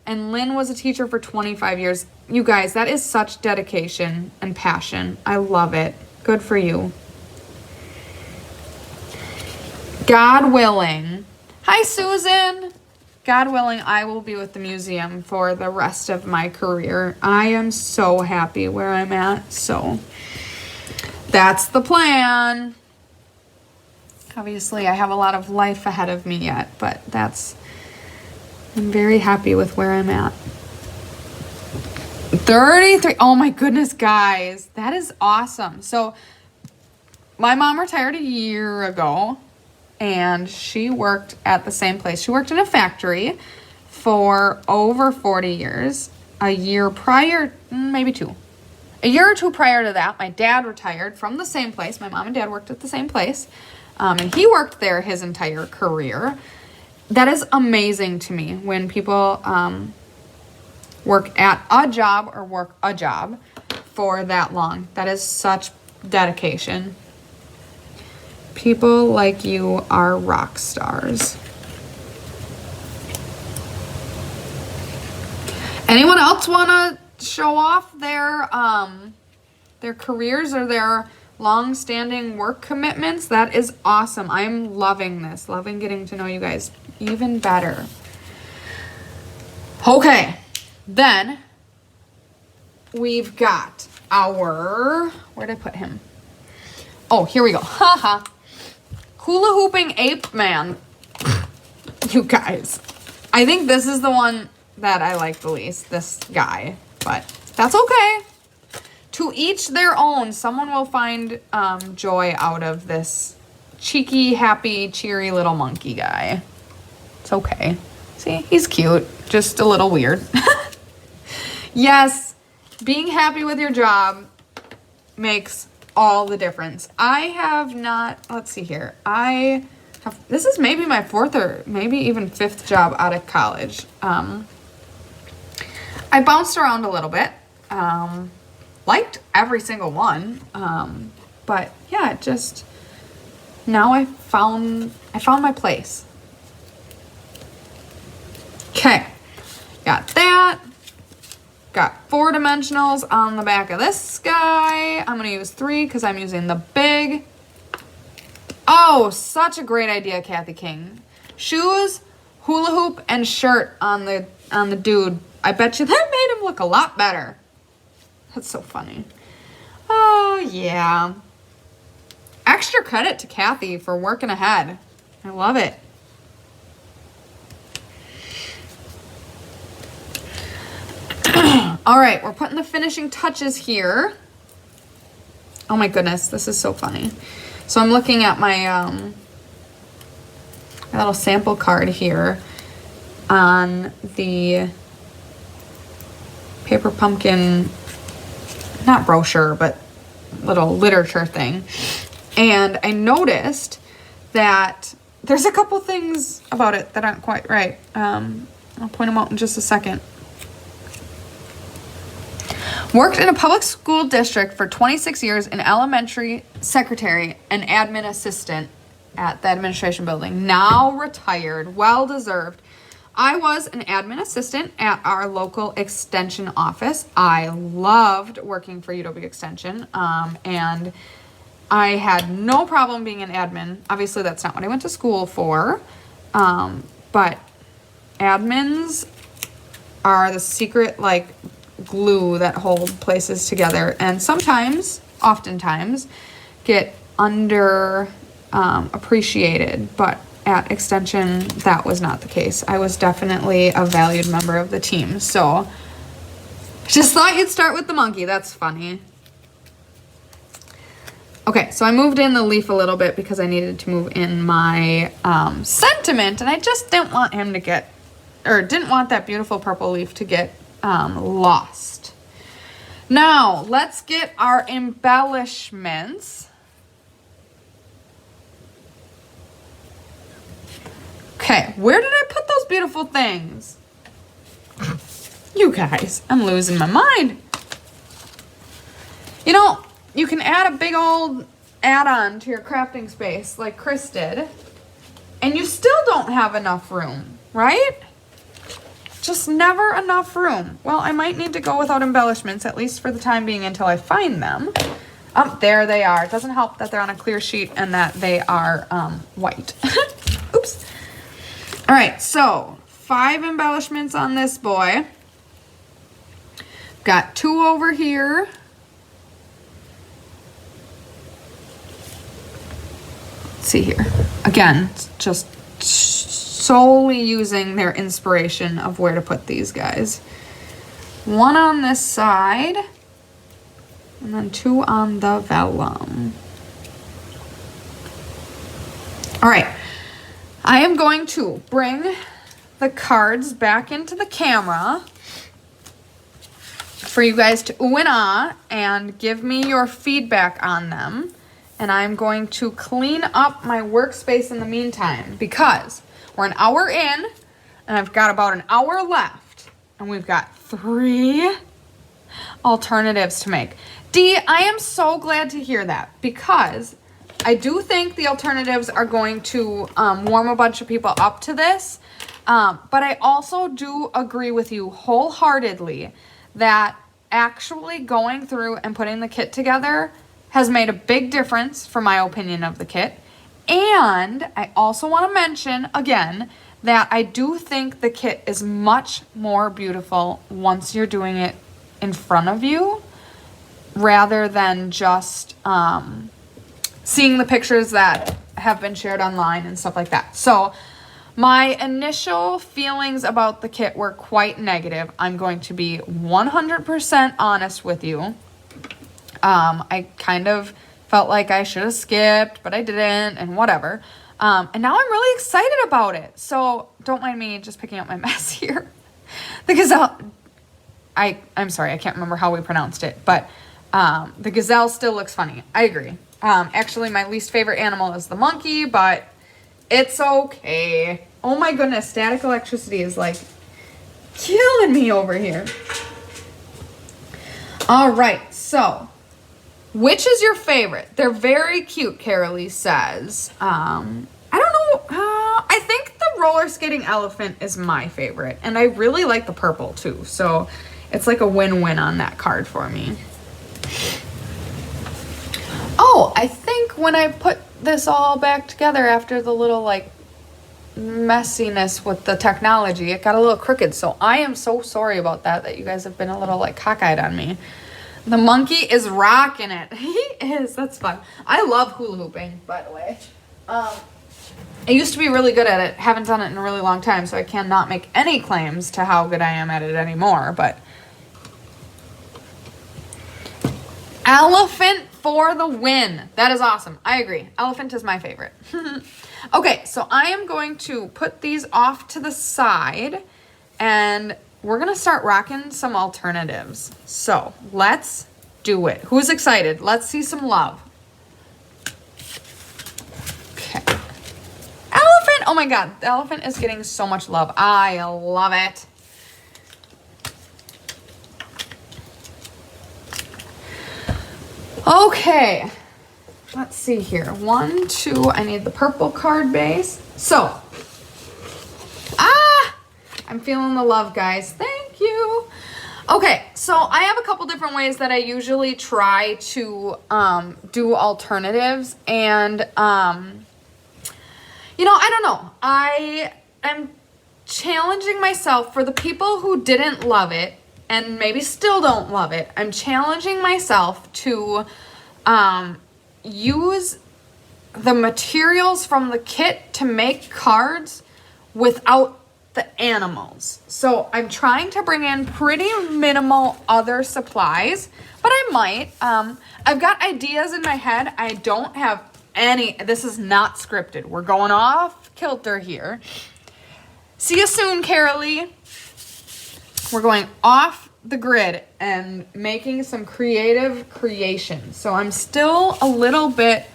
And Lynn was a teacher for 25 years. You guys, that is such dedication and passion. I love it. Good for you. God willing. Hi, Susan. God willing, I will be with the museum for the rest of my career. I am so happy where I'm at. So that's the plan. Obviously, I have a lot of life ahead of me yet, but I'm very happy with where I'm at. 33. Oh my goodness, guys. That is awesome. So my mom retired a year ago. And she worked at the same place. She worked in a factory for over 40 years. A year prior, maybe 2. A year or 2 prior to that, my dad retired from the same place. My mom and dad worked at the same place. And he worked there his entire career. That is amazing to me when people work at a job or work a job for that long. That is such dedication. People like you are rock stars. Anyone else want to show off their careers or their long-standing work commitments? That is awesome. I'm loving this. Loving getting to know you guys even better. Okay. Then we've got our... Where'd I put him? Oh, here we go. Haha. Hula hooping ape man. You guys. I think this is the one that I like the least. This guy. But that's okay. To each their own. Someone will find joy out of this cheeky, happy, cheery little monkey guy. It's okay. See, he's cute. Just a little weird. Yes, being happy with your job makes all the difference. I have not, let's see here. This is maybe my 4th or maybe even 5th job out of college. I bounced around a little bit. Liked every single one. But yeah, now I found my place. Okay. Got that. Got 4 dimensionals on the back of this guy. I'm going to use 3 because I'm using the big. Oh, such a great idea, Kathy King. Shoes, hula hoop, and shirt on the dude. I bet you that made him look a lot better. That's so funny. Oh, yeah. Extra credit to Kathy for working ahead. I love it. All right, we're putting the finishing touches here. Oh my goodness, this is so funny. So I'm looking at my little sample card here on the paper pumpkin, not brochure, but little literature thing. And I noticed that there's a couple things about it that aren't quite right. I'll point them out in just a second. Worked in a public school district for 26 years in elementary secretary and admin assistant. at the administration building. Now retired, well deserved. I was an admin assistant at our local extension office. I loved working for UW Extension, and I had no problem being an admin. Obviously, that's not what I went to school for, but admins are the secret, like, glue that hold places together, and sometimes, oftentimes, get appreciated, but at Extension, that was not the case. I was definitely a valued member of the team, so just thought you'd start with the monkey. That's funny. Okay, so I moved in the leaf a little bit because I needed to move in my sentiment, and I just didn't want him to get, or didn't want that beautiful purple leaf to get lost. Now, let's get our embellishments. Okay, where did I put those beautiful things? You guys, I'm losing my mind. You know, you can add a big old add-on to your crafting space like Chris did, and you still don't have enough room, right? Just never enough room. Well, I might need to go without embellishments, at least for the time being, until I find them. There they are. It doesn't help that they're on a clear sheet and that they are white. Oops. All right, so 5 embellishments on this boy. Got 2 over here. Let's see here. Again, just solely using their inspiration of where to put these guys. 1 on this side, and then 2 on the vellum. All right. I am going to bring the cards back into the camera for you guys to ooh and ah and give me your feedback on them. And I'm going to clean up my workspace in the meantime because we're an hour in and I've got about an hour left and we've got 3 alternatives to make. Dee, I am so glad to hear that because I do think the alternatives are going to warm a bunch of people up to this, but I also do agree with you wholeheartedly that actually going through and putting the kit together has made a big difference for my opinion of the kit. And I also want to mention again that I do think the kit is much more beautiful once you're doing it in front of you rather than just seeing the pictures that have been shared online and stuff like that. So my initial feelings about the kit were quite negative. I'm going to be 100% honest with you. I kind of felt like I should have skipped, but I didn't, and whatever. And now I'm really excited about it. So don't mind me just picking up my mess here. The gazelle, I'm sorry, I can't remember how we pronounced it, but the gazelle still looks funny. I agree. Actually, my least favorite animal is the monkey, but it's okay. Oh my goodness, static electricity is like killing me over here. All right, so which is your favorite? They're very cute, Carolee says. I don't know. I think the roller skating elephant is my favorite, and I really like the purple too. So it's like a win-win on that card for me. Oh, I think when I put this all back together after the little like messiness with the technology, it got a little crooked. So I am so sorry about that you guys have been a little like cockeyed on me. The monkey is rocking it. He is. That's fun. I love hula hooping, by the way. I used to be really good at it. Haven't done it in a really long time, so I cannot make any claims to how good I am at it anymore. But elephant for the win. That is awesome. I agree. Elephant is my favorite. Okay, so I am going to put these off to the side and we're going to start rocking some alternatives. So let's do it. Who's excited? Let's see some love. Okay. Elephant. Oh my God. The elephant is getting so much love. I love it. Okay. Let's see here. 1, 2, I need the purple card base. So, I'm feeling the love, guys. Thank you. Okay, so I have a couple different ways that I usually try to do alternatives. And, you know, I don't know. I am challenging myself for the people who didn't love it and maybe still don't love it. I'm challenging myself to use the materials from the kit to make cards without the animals. So I'm trying to bring in pretty minimal other supplies, but I might. I've got ideas in my head. I don't have any. This is not scripted. We're going off kilter here. See you soon, Carolee. We're going off the grid and making some creative creations. So I'm still a little bit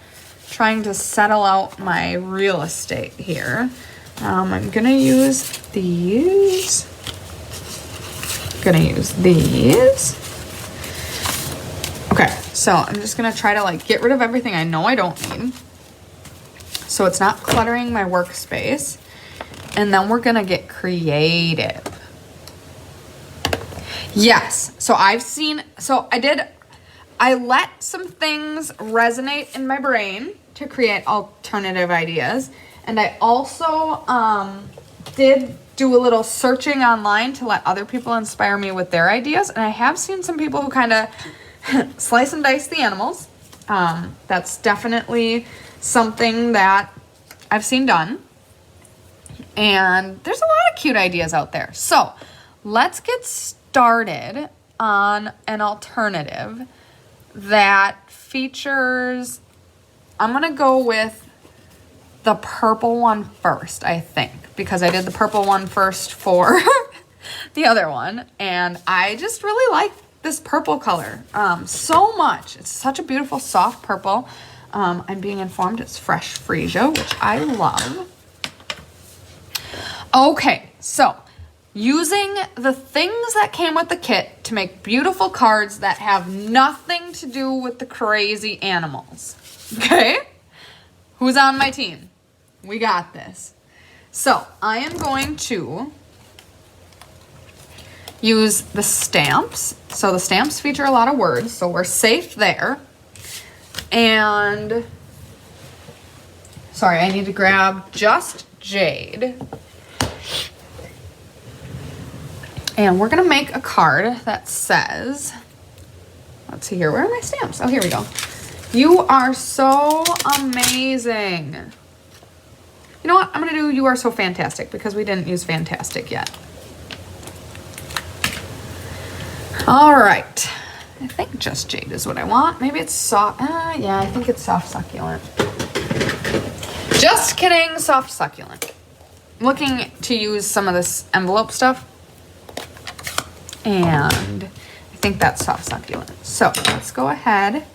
trying to settle out my real estate here. I'm gonna use these. Okay, so I'm just gonna try to like get rid of everything I know I don't need, so it's not cluttering my workspace. And then we're gonna get creative. Yes, so I let some things resonate in my brain to create alternative ideas. And I also did do a little searching online to let other people inspire me with their ideas. And I have seen some people who kind of slice and dice the animals. That's definitely something that I've seen done. And there's a lot of cute ideas out there. So let's get started on an alternative that features, I'm going to go with the purple one first, I think, because I did the purple one first for the other one. And I just really like this purple color so much. It's such a beautiful, soft purple. I'm being informed it's fresh freesia, which I love. Okay, so using the things that came with the kit to make beautiful cards that have nothing to do with the crazy animals. Okay? Who's on my team? We got this. So I am going to use the stamps. So the stamps feature a lot of words, so we're safe there. And sorry, I need to grab just jade. And we're gonna make a card that says, let's see here, where are my stamps? Oh, here we go. You are so amazing. You know what? I'm gonna do you are so fantastic because we didn't use fantastic yet. All right. I think just jade is what I want. Maybe it's soft. Yeah, I think it's soft succulent. Just kidding, soft succulent. I'm looking to use some of this envelope stuff. And I think that's soft succulent. So let's go ahead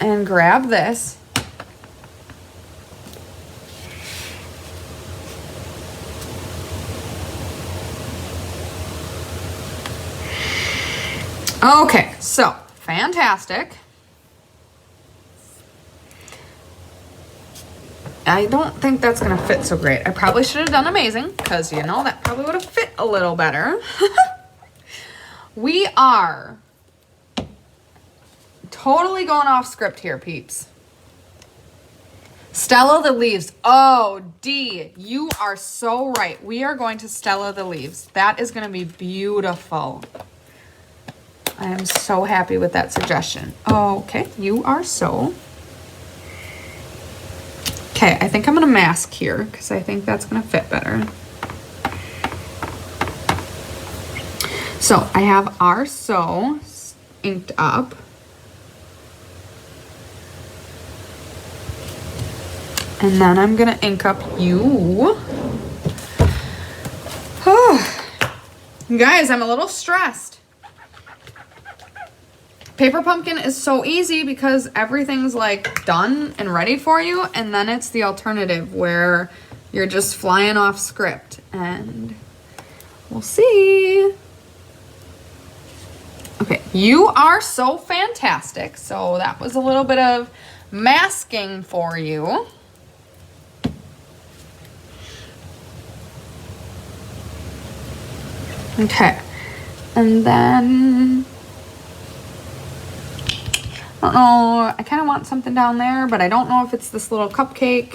and grab this. Okay, so fantastic. I don't think that's gonna fit so great. I probably should have done amazing because, you know, that probably would have fit a little better. We are totally going off script here, peeps. Stella the leaves. Oh, Dee, you are so right. We are going to Stella the leaves. That is going to be beautiful. I am so happy with that suggestion. Okay, you are so. Okay, I think I'm going to mask here because I think that's going to fit better. So I have our so inked up. And then I'm going to ink up you. Guys, I'm a little stressed. Paper pumpkin is so easy because everything's like done and ready for you. And then it's the alternative where you're just flying off script. And we'll see. Okay, you are so fantastic. So that was a little bit of masking for you. Okay, and then, I don't know, I kind of want something down there, but I don't know if it's this little cupcake.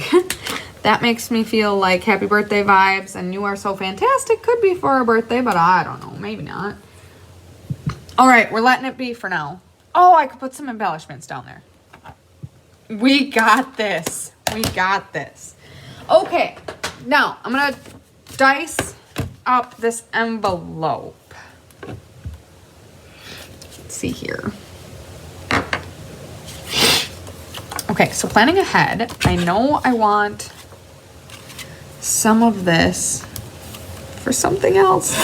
That makes me feel like happy birthday vibes, and you are so fantastic could be for a birthday, but I don't know, maybe not. All right, we're letting it be for now. Oh, I could put some embellishments down there. We got this. We got this. Okay, now I'm gonna dice up this envelope. Let's see here. Okay, so planning ahead, I know I want some of this for something else.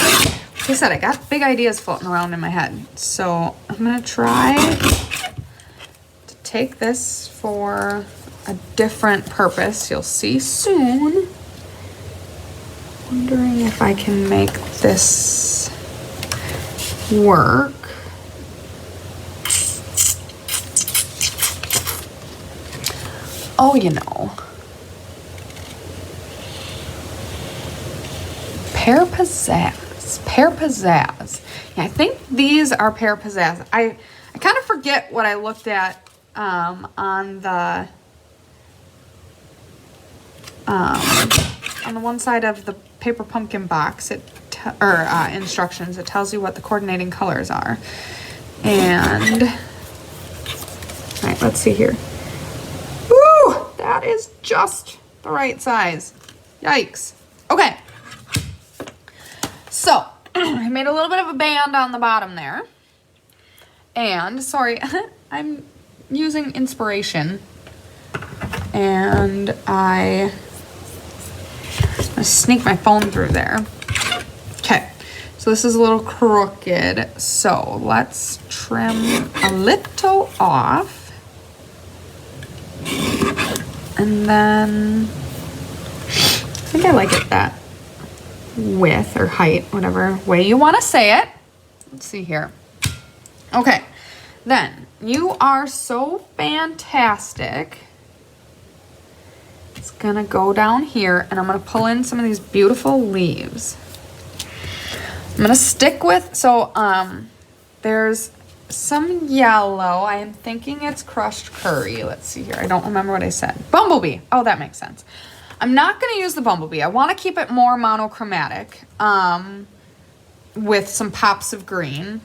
Like I said, I got big ideas floating around in my head. So I'm gonna try to take this for a different purpose. You'll see soon. Wondering if I can make this work. Oh, you know. Pear Pizzazz. Pear Pizzazz. Yeah, I think these are Pear Pizzazz. I kind of forget what I looked at on the one side of the paper pumpkin box, instructions. It tells you what the coordinating colors are. And all right, let's see here. Ooh, that is just the right size. Yikes. Okay. So I made a little bit of a band on the bottom there. And sorry, I'm using inspiration. And I'm gonna sneak my phone through there. Okay, so this is a little crooked. So let's trim a little off. And then I think I like it that width or height, whatever way you want to say it. Let's see here. Okay, then you are so fantastic. It's gonna go down here and I'm gonna pull in some of these beautiful leaves. I'm gonna stick with, so there's some yellow. I am thinking it's crushed curry. Let's see here. I don't remember what I said. Bumblebee. Oh, that makes sense. I'm not going to use the bumblebee. I want to keep it more monochromatic with some pops of green.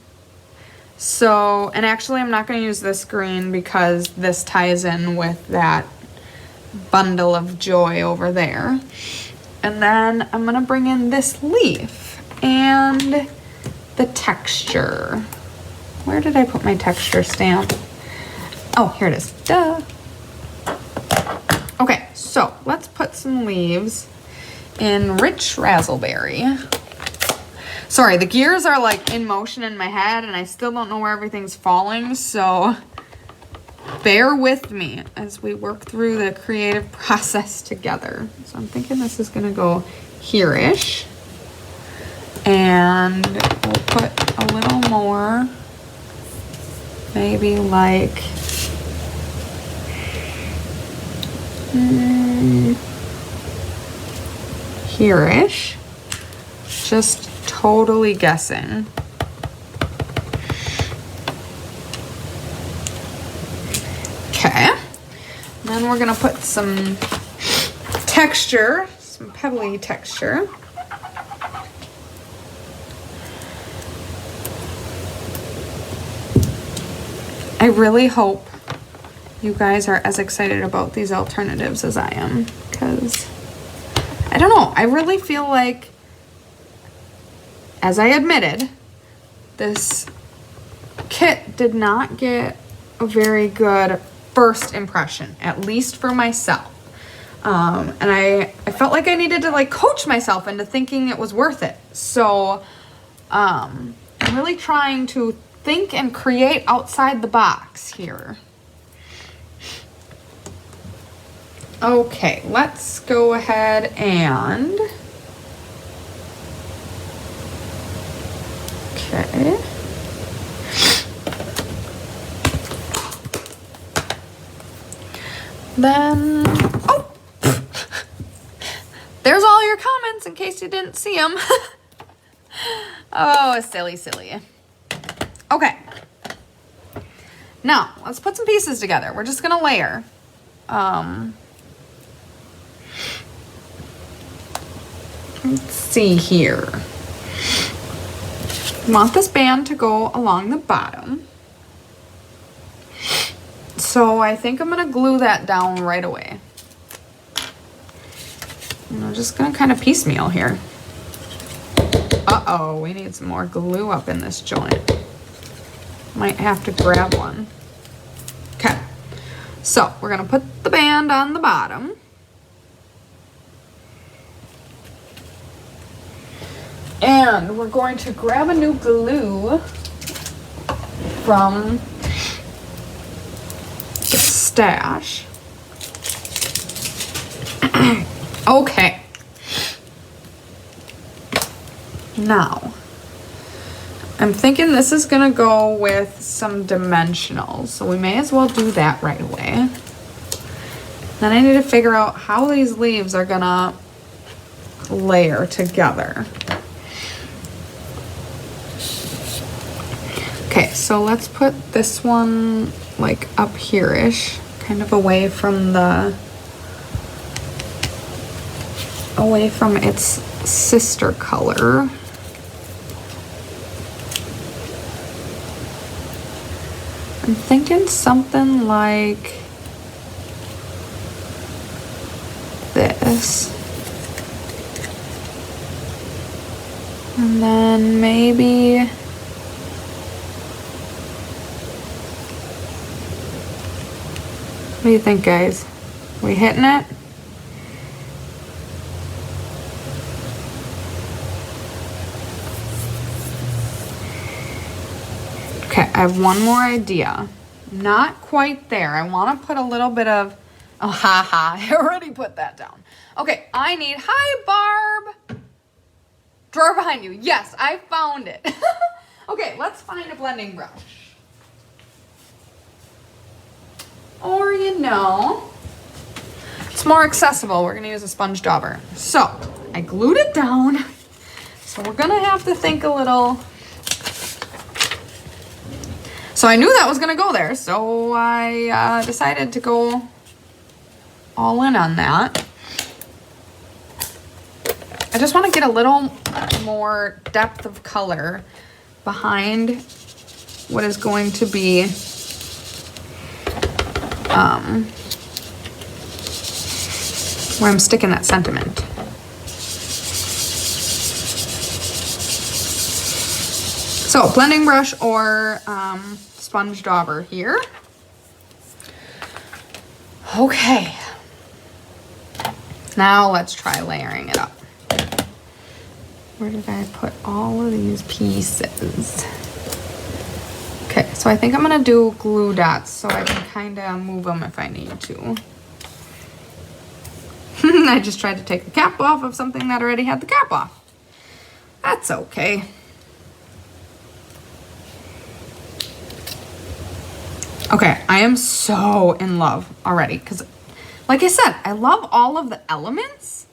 So, and actually I'm not going to use this green because this ties in with that bundle of joy over there. And then I'm going to bring in this leaf and the texture. Where did I put my texture stamp? Oh, here it is. Duh. Okay, so let's put some leaves in rich razzleberry. Sorry, the gears are like in motion in my head and I still don't know where everything's falling, so bear with me as we work through the creative process together. So I'm thinking this is gonna go here-ish. And we'll put a little more, maybe like here-ish. Just totally guessing. Okay. Then we're gonna put some texture, some pebbly texture. I really hope you guys are as excited about these alternatives as I am, because I don't know, I really feel like, as I admitted, this kit did not get a very good first impression, at least for myself. And I felt like I needed to like coach myself into thinking it was worth it. So I'm really trying to think and create outside the box here. Okay, let's go ahead and okay. Then, oh, there's all your comments in case you didn't see them. Oh, silly, silly. Okay. Now, let's put some pieces together. We're just gonna layer. Let's see here. Want this band to go along the bottom. So I think I'm gonna glue that down right away. And I'm just gonna kind of piecemeal here. Uh-oh, we need some more glue up in this joint. Might have to grab one. Okay, so we're gonna put the band on the bottom. And we're going to grab a new glue from the stash. Okay. Now, I'm thinking this is gonna go with some dimensionals, so we may as well do that right away. Then I need to figure out how these leaves are gonna layer together. Okay, so let's put this one like up here-ish, kind of away from its sister color. I'm thinking something like this. And then maybe what do you think, guys? We hitting it? Okay, I have one more idea. Not quite there. I want to put a little bit of, oh, haha, I already put that down. Okay, I need, hi, Barb. Drawer behind you. Yes, I found it. Okay, let's find a blending brush. Or, you know, it's more accessible. We're going to use a sponge dauber. So, I glued it down. So, we're going to have to think a little. So, I knew that was going to go there. So, I decided to go all in on that. I just want to get a little more depth of color behind what is going to be where I'm sticking that sentiment. So blending brush or sponge dauber here. Okay. Now let's try layering it up. Where did I put all of these pieces? Okay, so I think I'm gonna do glue dots so I can kind of move them if I need to. I just tried to take the cap off of something that already had the cap off. That's okay. Okay, I am so in love already because, like I said, I love all of the elements.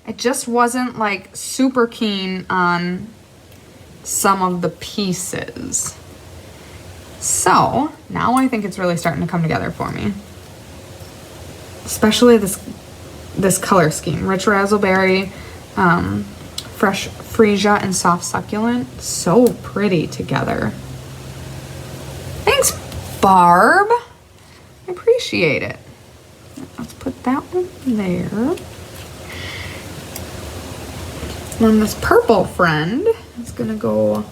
I just wasn't like super keen on some of the pieces. So now I think it's really starting to come together for me. Especially this color scheme. Rich razzleberry, fresh freesia, and soft succulent. So pretty together. Thanks, Barb. I appreciate it. Let's put that one there. And this purple friend is gonna go.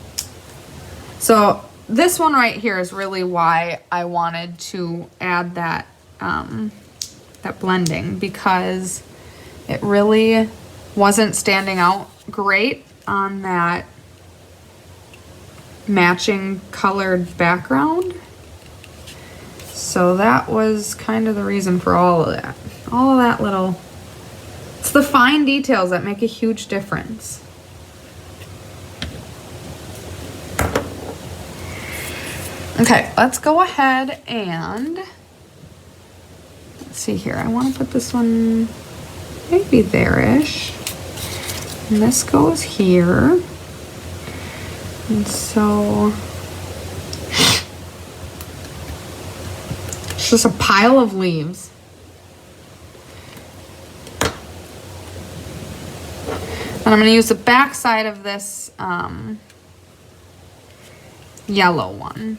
So this one right here is really why I wanted to add that that blending, because it really wasn't standing out great on that matching colored background. So that was kind of the reason for all of that. All of that little, it's the fine details that make a huge difference. Okay, let's go ahead and let's see here. I want to put this one maybe there-ish. And this goes here. And so it's just a pile of leaves. And I'm going to use the back side of this yellow one.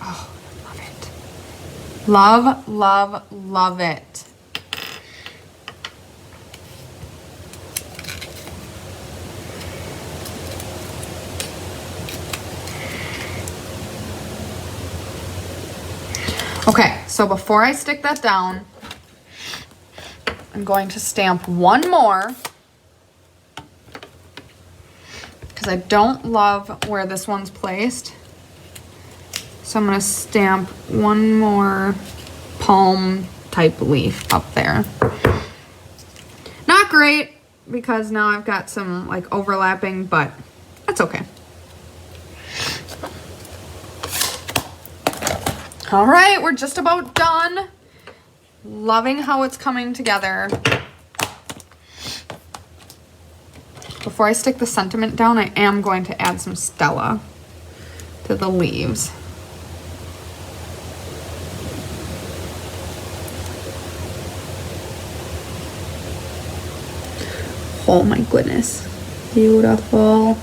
Oh, I love it. Love, love, love it. Okay, so before I stick that down, I'm going to stamp one more because I don't love where this one's placed. So I'm going to stamp one more palm type leaf up there. Not great because now I've got some like overlapping, but that's okay. All right, we're just about done. Loving how it's coming together. Before I stick the sentiment down, I am going to add some Stella to the leaves. Oh my goodness. Beautiful.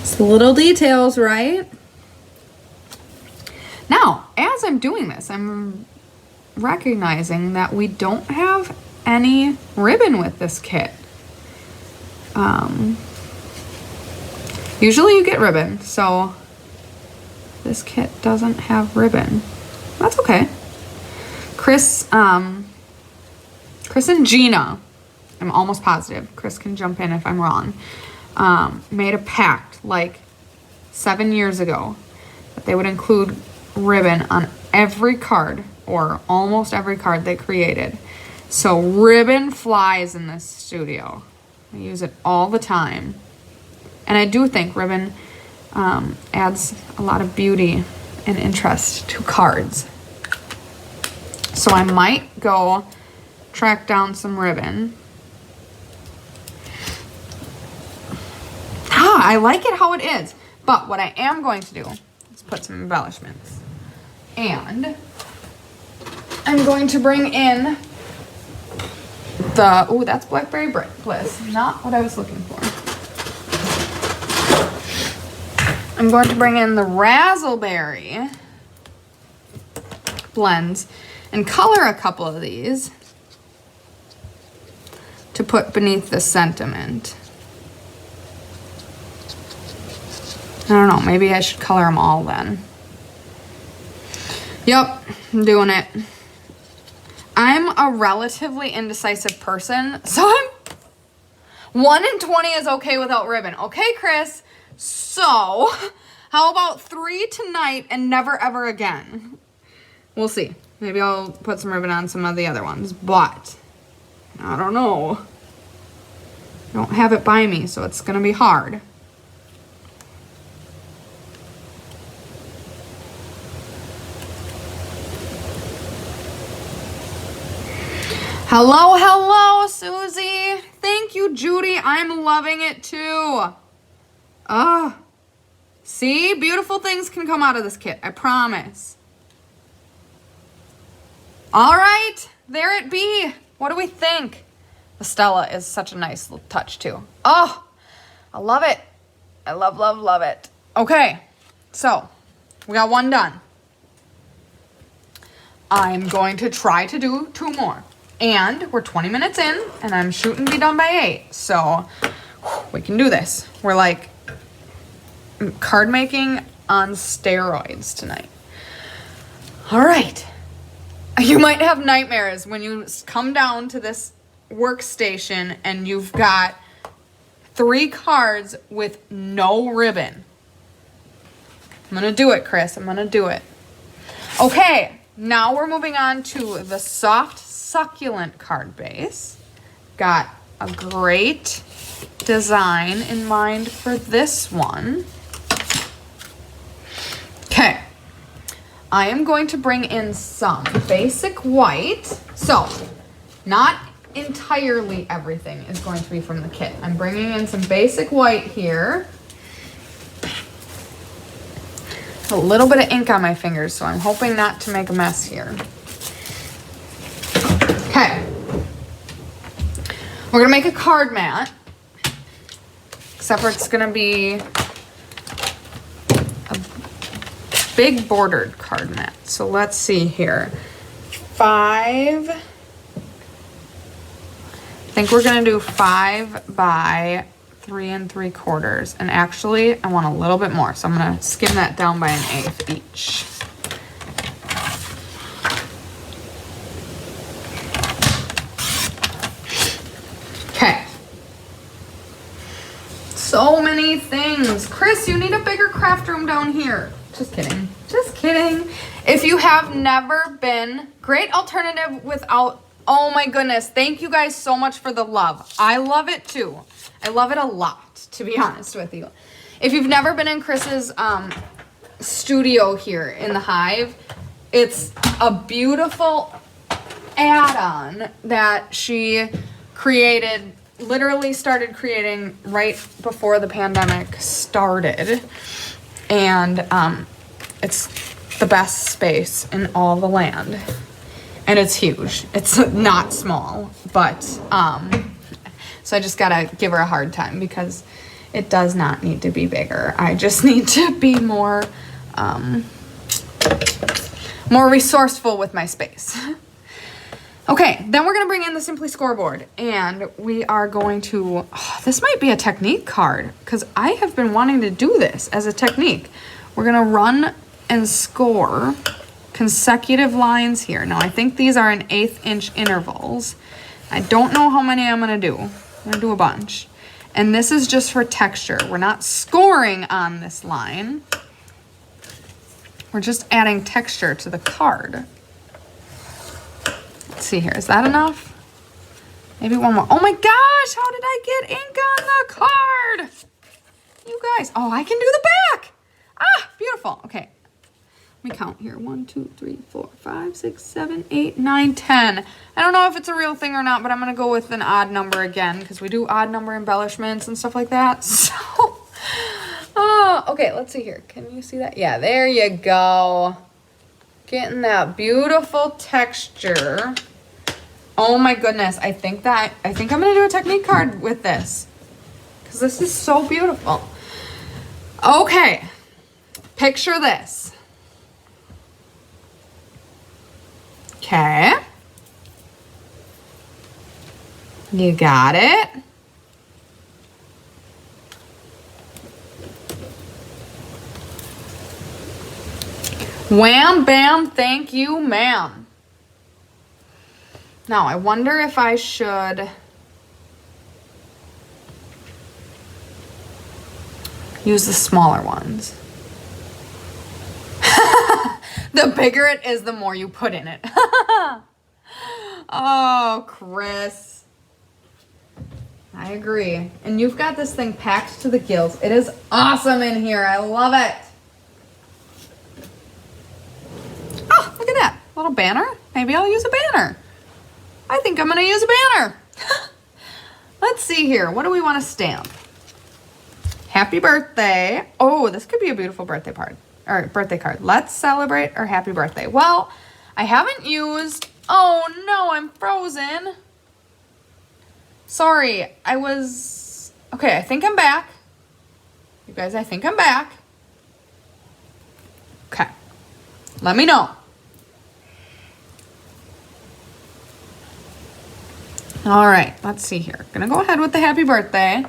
It's the little details, right? Now, as I'm doing this, I'm recognizing that we don't have any ribbon with this kit. Usually you get ribbon, so this kit doesn't have ribbon. That's okay. Chris and Gina, I'm almost positive, Chris can jump in if I'm wrong, made a pact like 7 years ago that they would include ribbon on every card or almost every card they created. So ribbon flies in this studio. I use it all the time. And I do think ribbon adds a lot of beauty and interest to cards. So I might go track down some ribbon. I like it how it is. But what I am going to do is put some embellishments. And I'm going to bring in the, oh, that's Blackberry Bliss. Not what I was looking for. I'm going to bring in the Razzleberry blends and color a couple of these to put beneath the sentiment. I don't know, maybe I should color them all then. Yep, I'm doing it. I'm a relatively indecisive person, so 1 in 20 is okay without ribbon. Okay, Chris, so how about 3 tonight and never ever again? We'll see. Maybe I'll put some ribbon on some of the other ones, but I don't know. I don't have it by me, so it's gonna be hard. Hello, hello, Susie. Thank you, Judy. I'm loving it too. See, beautiful things can come out of this kit, I promise. All right, there it be. What do we think? The Stella is such a nice little touch too. Oh, I love it. I love, love, love it. Okay, so we got one done. I'm going to try to do 2 more. And we're 20 minutes in, and I'm shooting to be done by 8. So we can do this. We're like card making on steroids tonight. All right. You might have nightmares when you come down to this workstation and you've got 3 cards with no ribbon. I'm going to do it, Chris. I'm going to do it. Okay. Now we're moving on to the soft Succulent card base. Got a great design in mind for this one. Okay. I am going to bring in some basic white. So, not entirely everything is going to be from the kit. I'm bringing in some basic white here. A little bit of ink on my fingers, so I'm hoping not to make a mess here. Okay. We're gonna make a card mat, except for it's gonna be a big bordered card mat. So let's see here. 5. I think we're gonna do 5 by 3 3/4. And actually, I want a little bit more, so I'm gonna skim that down by 1/8 each. Okay. So many things. Chris, you need a bigger craft room down here. Just kidding. Just kidding. If you have never been, great alternative without, oh my goodness. Thank you guys so much for the love. I love it too. I love it a lot, to be honest with you. If you've never been in Chris's studio here in the Hive, it's a beautiful add-on that she created, literally started creating right before the pandemic started. And it's the best space in all the land. And it's huge. It's not small, but so I just gotta give her a hard time because it does not need to be bigger. I just need to be more resourceful with my space. Okay, then we're gonna bring in the Simply scoreboard, and we are going to, this might be a technique card because I have been wanting to do this as a technique. We're gonna run and score consecutive lines here. Now I think these are in 1/8 inch intervals. I don't know how many I'm gonna do. I'm gonna do a bunch. And this is just for texture. We're not scoring on this line. We're just adding texture to the card. Let's see here, is that enough? Maybe one more. Oh my gosh, how did I get ink on the card? You guys, oh, I can do the back. Ah, beautiful, okay. Let me count here. 1, 2, 3, 4, 5, 6, 7, 8, 9, 10. I don't know if it's a real thing or not, but I'm gonna go with an odd number again because we do odd number embellishments and stuff like that. So, oh, okay, let's see here. Can you see that? Yeah, there you go. Getting that beautiful texture. Oh my goodness, I think I'm gonna do a technique card with this because this is so beautiful. Okay, picture this. Okay. You got it. Wham, bam, thank you, ma'am. Now, I wonder if I should use the smaller ones. The bigger it is, the more you put in it. Oh, Chris. I agree. And you've got this thing packed to the gills. It is awesome in here. I love it. Oh, look at that. Little banner. Maybe I'll use a banner. I think I'm going to use a banner. Let's see here. What do we want to stamp? Happy birthday. Oh, this could be a beautiful birthday card. Or birthday card. Let's celebrate or happy birthday. Well, I haven't used... Oh, no, I'm frozen. Sorry, I was... Okay, I think I'm back. You guys, I think I'm back. Okay. Let me know. All right, let's see here. Gonna go ahead with the happy birthday.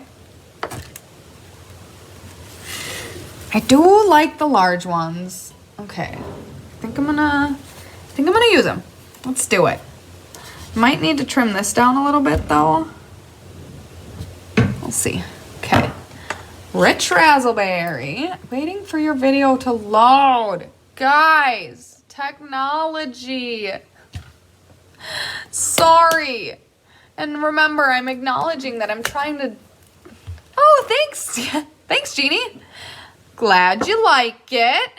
I do like the large ones. Okay, I think I'm gonna use them. Let's do it. Might need to trim this down a little bit though. We'll see. Okay, Rich Razzleberry. Waiting for your video to load. Guys, technology. Sorry. And remember, I'm acknowledging that I'm trying to... Oh, thanks. Thanks, Jeannie. Glad you like it.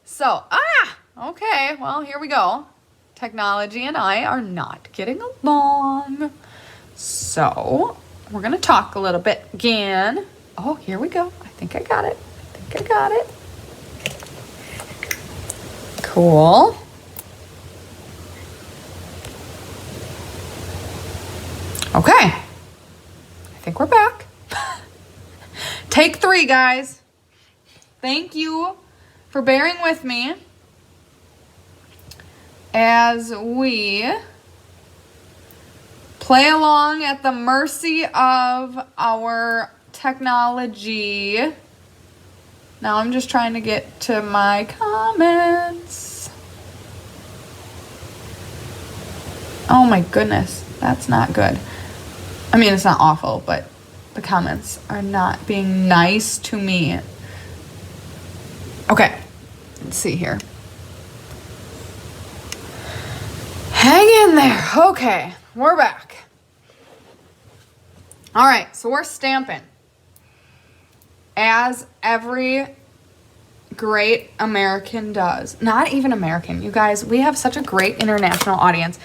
So, Okay, well, here we go. Technology and I are not getting along. So, we're going to talk a little bit again. Oh, here we go. I think I got it. Cool. Okay. I think we're back. Take 3, guys. Thank you for bearing with me as we play along at the mercy of our technology. Now I'm just trying to get to my comments. Oh my goodness, that's not good. I mean, it's not awful, but the comments are not being nice to me. Okay, let's see here. Hang in there. Okay, we're back. All right, so we're stamping. As every great American does. Not even American. You guys, we have such a great international audience.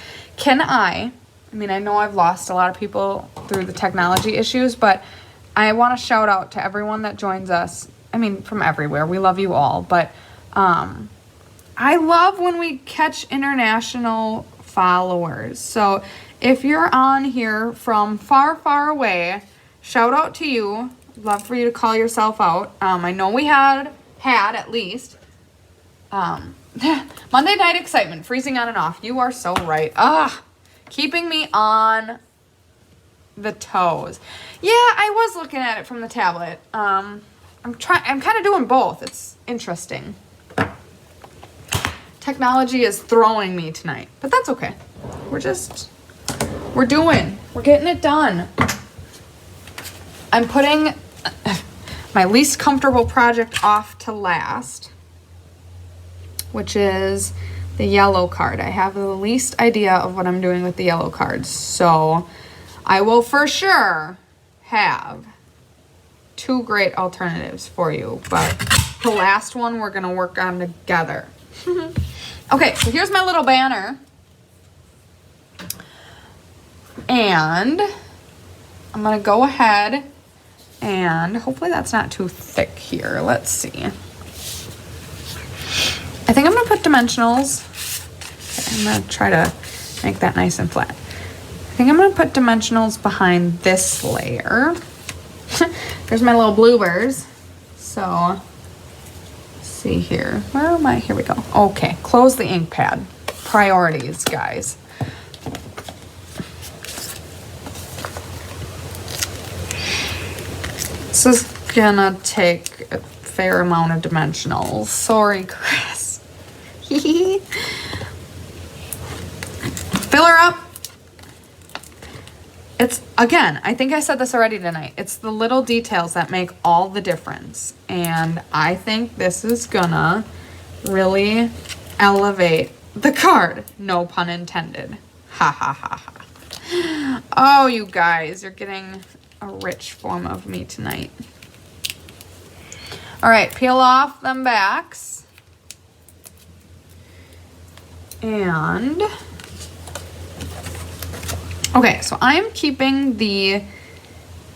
I mean, I know I've lost a lot of people through the technology issues, but I want to shout out to everyone that joins us. I mean, from everywhere. We love you all, but I love when we catch international followers. So if you're on here from far, far away, shout out to you. Love for you to call yourself out. I know we had at least Monday night excitement, freezing on and off. You are so right. Keeping me on the toes. Yeah, I was looking at it from the tablet. I'm kind of doing both. It's interesting. Technology is throwing me tonight, but that's okay. We're getting it done. I'm putting my least comfortable project off to last, which is the yellow card. I have the least idea of what I'm doing with the yellow cards, so I will for sure have 2 great alternatives for you, but the last one we're gonna work on together. Okay, so here's my little banner, and I'm gonna go ahead and hopefully that's not too thick here. Let's see. I think I'm gonna put dimensionals. Okay, I'm gonna try to make that nice and flat. I think I'm gonna put dimensionals behind this layer. There's my little bloopers. So, let's see here. Where am I? Here we go. Okay, close the ink pad. Priorities, guys. This is gonna take a fair amount of dimensionals. Sorry, Chris. Fill her up. It's, again, I think I said this already tonight. It's the little details that make all the difference. And I think this is gonna really elevate the card. No pun intended. Ha ha ha ha. Oh, you guys, you're getting a rich form of me tonight. All right, peel off them backs. And okay, so I'm keeping the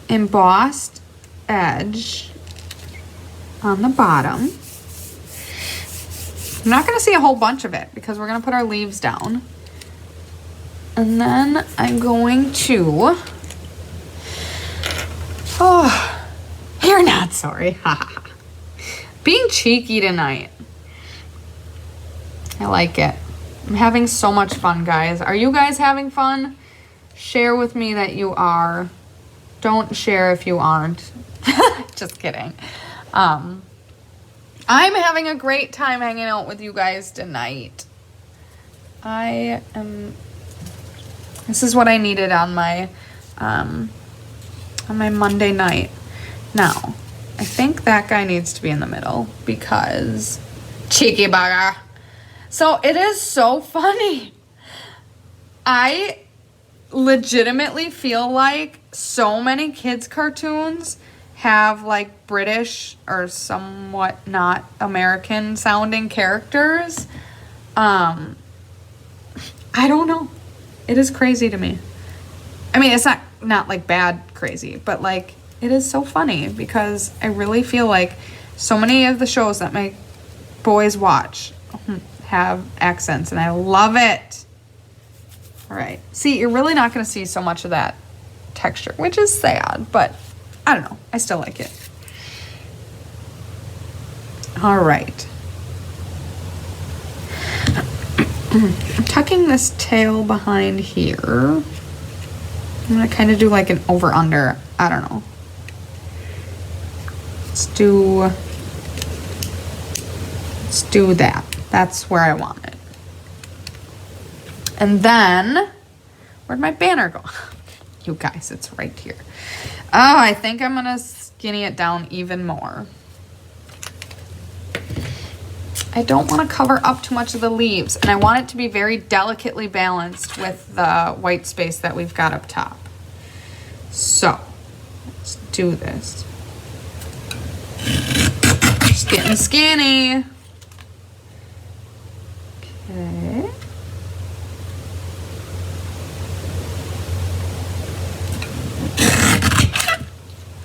embossed edge on the bottom. I'm not gonna see a whole bunch of it because we're gonna put our leaves down. And then I'm going to, oh, you're not sorry. Being cheeky tonight. I like it. I'm having so much fun, guys. Are you guys having fun? Share with me that you are. Don't share if you aren't. Just kidding. I'm having a great time hanging out with you guys tonight. This is what I needed on my Monday night. Now, I think that guy needs to be in the middle because cheeky bugger. So it is so funny. I legitimately feel like so many kids' cartoons have like British or somewhat not American sounding characters. I don't know. It is crazy to me. I mean, it's not like bad crazy, but like it is so funny because I really feel like so many of the shows that my boys watch have accents and I love it. All right. See, you're really not going to see so much of that texture, which is sad, but I don't know. I still like it. All right. I'm tucking this tail behind here. I'm going to kind of do like an over-under. I don't know. Let's do that. That's where I want it. And then, where'd my banner go? You guys, it's right here. Oh, I think I'm going to skinny it down even more. I don't want to cover up too much of the leaves, and I want it to be very delicately balanced with the white space that we've got up top. So, let's do this. Just getting skinny. Okay.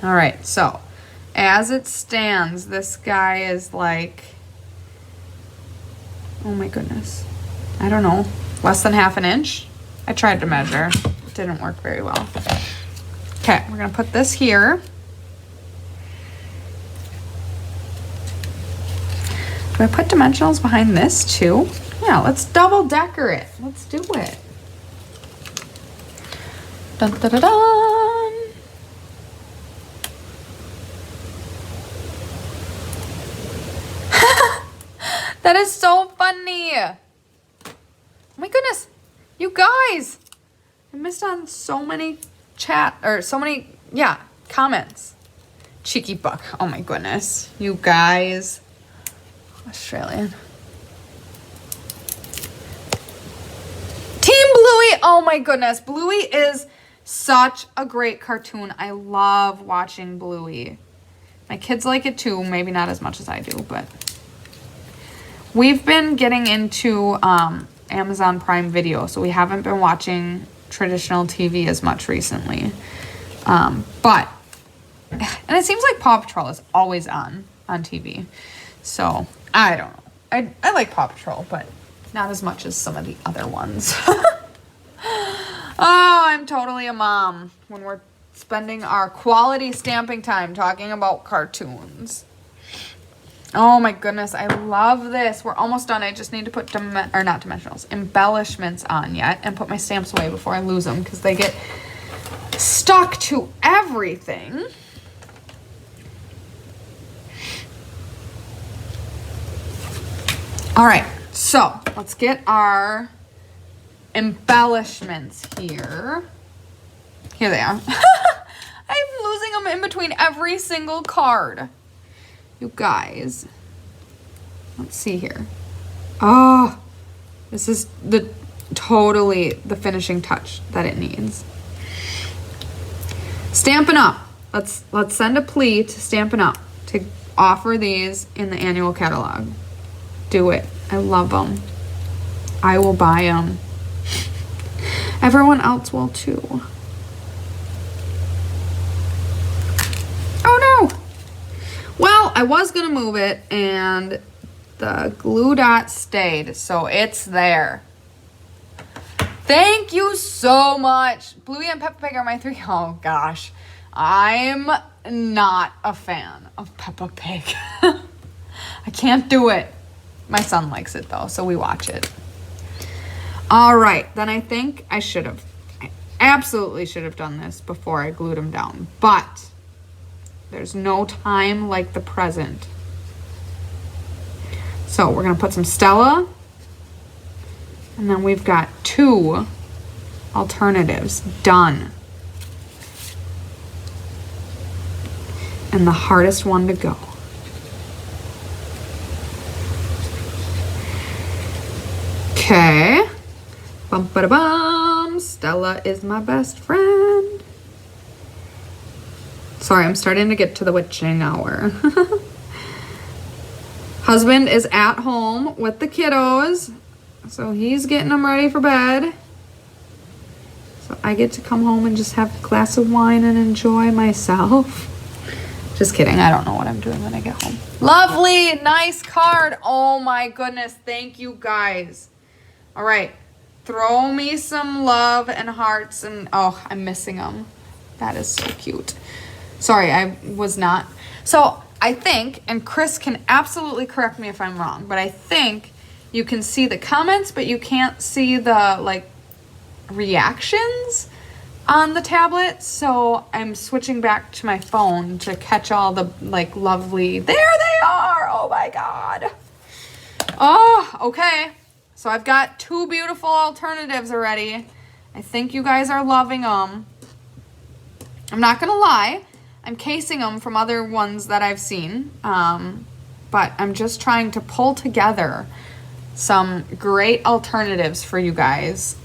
All right, so as it stands, this guy is like, oh my goodness, I don't know, less than half an inch. I tried to measure, it didn't work very well. Okay, we're gonna put this here. Do I put dimensionals behind this too? Yeah, let's double decker it. Let's do it. Dun, dun, dun, dun. That is so funny. Oh my goodness. You guys. I missed on so many comments. Cheeky buck. Oh my goodness. You guys. Australian. Team Bluey. Oh my goodness. Bluey is such a great cartoon. I love watching Bluey. My kids like it too. Maybe not as much as I do, but we've been getting into Amazon Prime Video, so we haven't been watching traditional TV as much recently. And it seems like Paw Patrol is always on TV. So, I don't know. I like Paw Patrol, but not as much as some of the other ones. Oh, I'm totally a mom when we're spending our quality stamping time talking about cartoons. Oh my goodness, I love this. We're almost done. I just need to put embellishments on yet and put my stamps away before I lose them because they get stuck to everything. All right, so let's get our embellishments here. Here they are. I'm losing them in between every single card. You guys, let's see here. Oh, this is totally the finishing touch that it needs. Stampin' Up. Let's send a plea to Stampin' Up to offer these in the annual catalog. Do it. I love them. I will buy them. Everyone else will too. Oh no! Well, I was going to move it, and the glue dot stayed, so it's there. Thank you so much. Bluey and Peppa Pig are my three. Oh, gosh. I'm not a fan of Peppa Pig. I can't do it. My son likes it, though, so we watch it. All right. Then I think I absolutely should have done this before I glued them down, but there's no time like the present. So we're going to put some Stella. And then we've got 2 alternatives done. And the hardest one to go. Okay. Bum ba da bum. Stella is my best friend. Sorry, I'm starting to get to the witching hour. Husband is at home with the kiddos. So he's getting them ready for bed. So I get to come home and just have a glass of wine and enjoy myself. Just kidding. I don't know what I'm doing when I get home. Lovely. Nice card. Oh my goodness. Thank you guys. All right. Throw me some love and hearts and oh, I'm missing them. That is so cute. Sorry, I was not. So I think, and Chris can absolutely correct me if I'm wrong, but I think you can see the comments, but you can't see the like reactions on the tablet. So I'm switching back to my phone to catch all the like lovely, there they are. Oh my God. Oh, okay. So I've got 2 beautiful alternatives already. I think you guys are loving them. I'm not gonna lie, I'm casing them from other ones that I've seen, but I'm just trying to pull together some great alternatives for you guys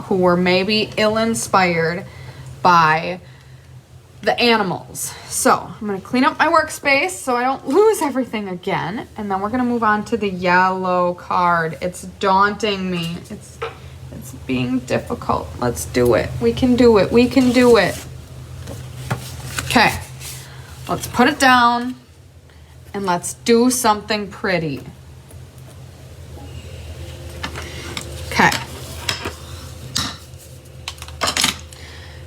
who were maybe ill-inspired by the animals. So I'm gonna clean up my workspace so I don't lose everything again, and then we're gonna move on to the yellow card. It's daunting me. It's being difficult. Let's do it. We can do it. We can do it. Okay, let's put it down and let's do something pretty. Okay.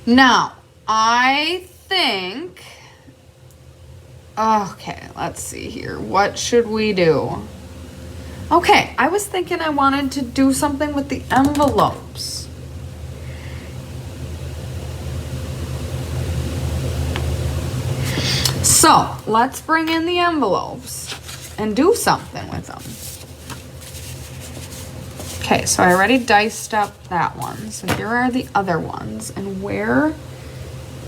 Now, I think, okay, let's see here. What should we do? Okay, I was thinking I wanted to do something with the envelopes. So let's bring in the envelopes and do something with them. Okay, so I already diced up that one. So here are the other ones. And where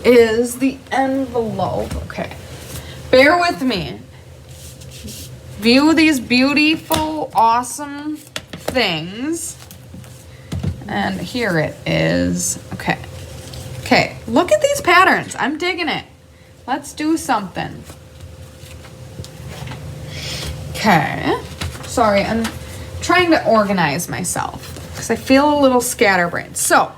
is the envelope? Okay, bear with me. View these beautiful, awesome things. And here it is. Okay. Okay, look at these patterns. I'm digging it. Let's do something. Okay. Sorry, I'm trying to organize myself because I feel a little scatterbrained. So,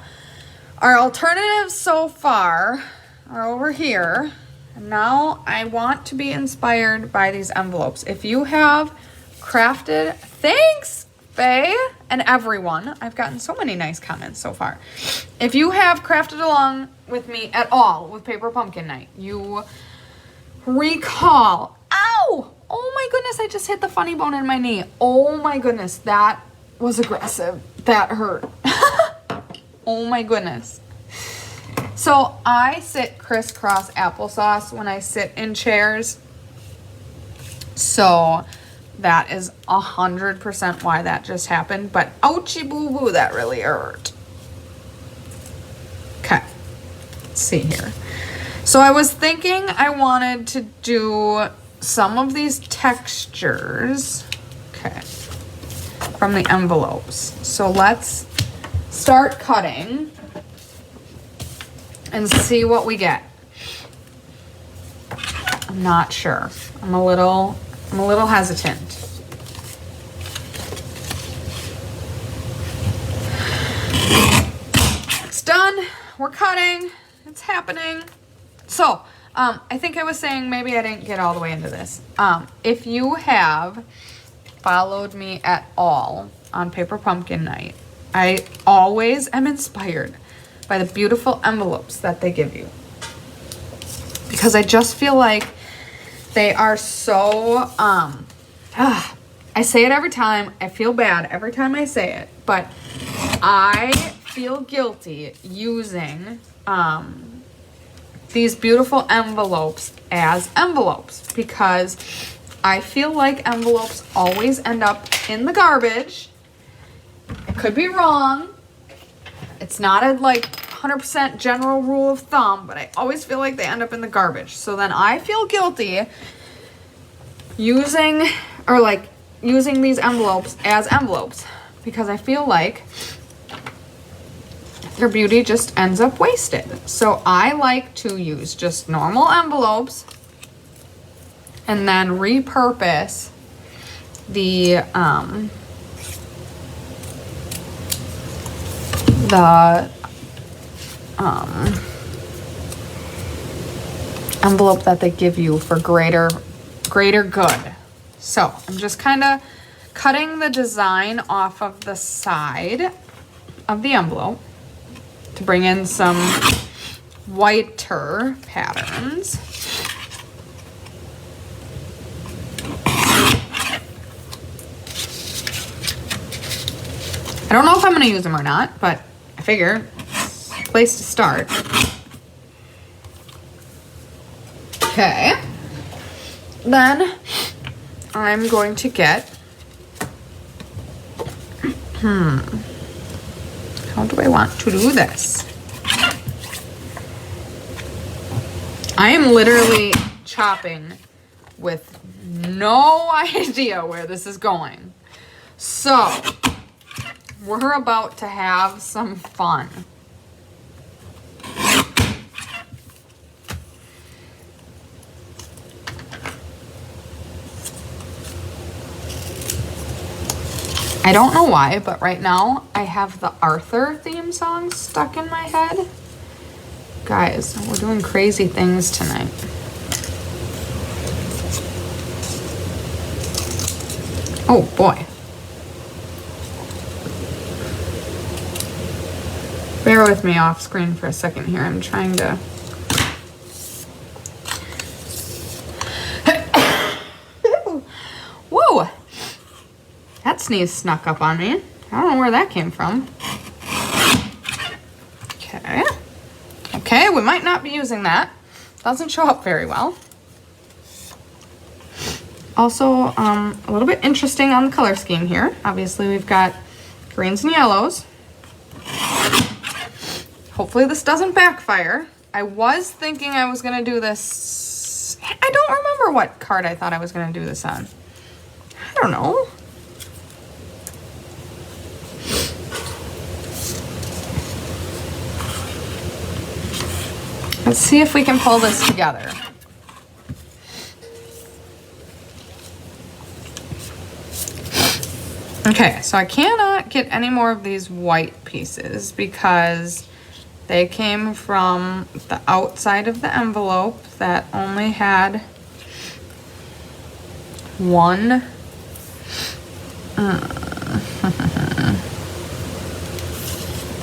our alternatives so far are over here. And now I want to be inspired by these envelopes. If you have crafted, thanks, Faye, and everyone. I've gotten so many nice comments so far. If you have crafted along with me at all with Paper Pumpkin Night, you recall, ow, oh my goodness, I just hit the funny bone in my knee. Oh my goodness, that was aggressive. That hurt. Oh my goodness. So I sit crisscross applesauce when I sit in chairs. So that is 100% why that just happened. But ouchie boo boo, that really hurt. Okay, let's see here. So I was thinking I wanted to do some of these textures, okay, from the envelopes. So let's start cutting and see what we get. I'm not sure. I'm a little hesitant. It's done. We're cutting. It's happening. So, I think I was saying maybe I didn't get all the way into this. If you have followed me at all on Paper Pumpkin Night, I always am inspired by the beautiful envelopes that they give you. Because I just feel like they are so, I say it every time. I feel bad every time I say it. But I feel guilty using these beautiful envelopes as envelopes. Because I feel like envelopes always end up in the garbage. I could be wrong. It's not a like 100% general rule of thumb, but I always feel like they end up in the garbage. So then I feel guilty using these envelopes as envelopes because I feel like their beauty just ends up wasted. So I like to use just normal envelopes and then repurpose the the envelope that they give you for greater good. So I'm just kind of cutting the design off of the side of the envelope to bring in some whiter patterns. I don't know if I'm going to use them or not, but I figure it's a place to start. Okay. Then I'm going to get, how do I want to do this? I am literally chopping with no idea where this is going. So, we're about to have some fun. I don't know why, but right now I have the Arthur theme song stuck in my head. Guys, we're doing crazy things tonight. Oh boy. Bear with me off screen for a second here. I'm trying to... Whoa! That sneeze snuck up on me. I don't know where that came from. Okay. Okay, we might not be using that. Doesn't show up very well. Also, a little bit interesting on the color scheme here. Obviously, we've got greens and yellows. Hopefully this doesn't backfire. I was thinking I was gonna do this. I don't remember what card I thought I was gonna do this on. I don't know. Let's see if we can pull this together. Okay, so I cannot get any more of these white pieces because they came from the outside of the envelope that only had one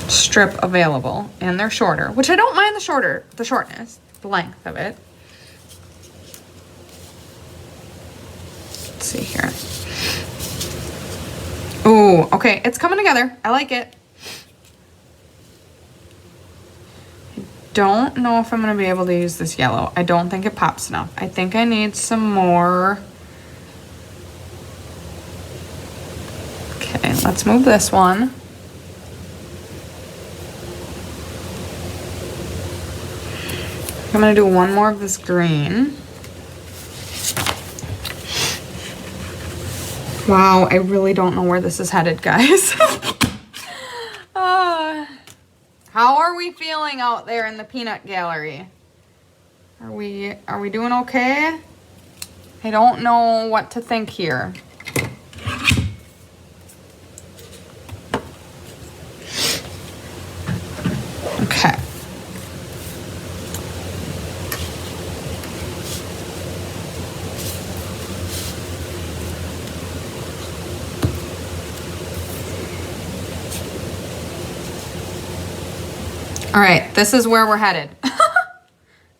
strip available, and they're shorter, which I don't mind the shortness, the length of it. Let's see here. Ooh, okay, it's coming together. I like it. I don't know if I'm gonna be able to use this yellow. I don't think it pops enough. I think I need some more. Okay, let's move this one. I'm gonna do one more of this green. Wow, I really don't know where this is headed, guys. How are we feeling out there in the peanut gallery? Are we doing okay? I don't know what to think here. Okay. All right, this is where we're headed.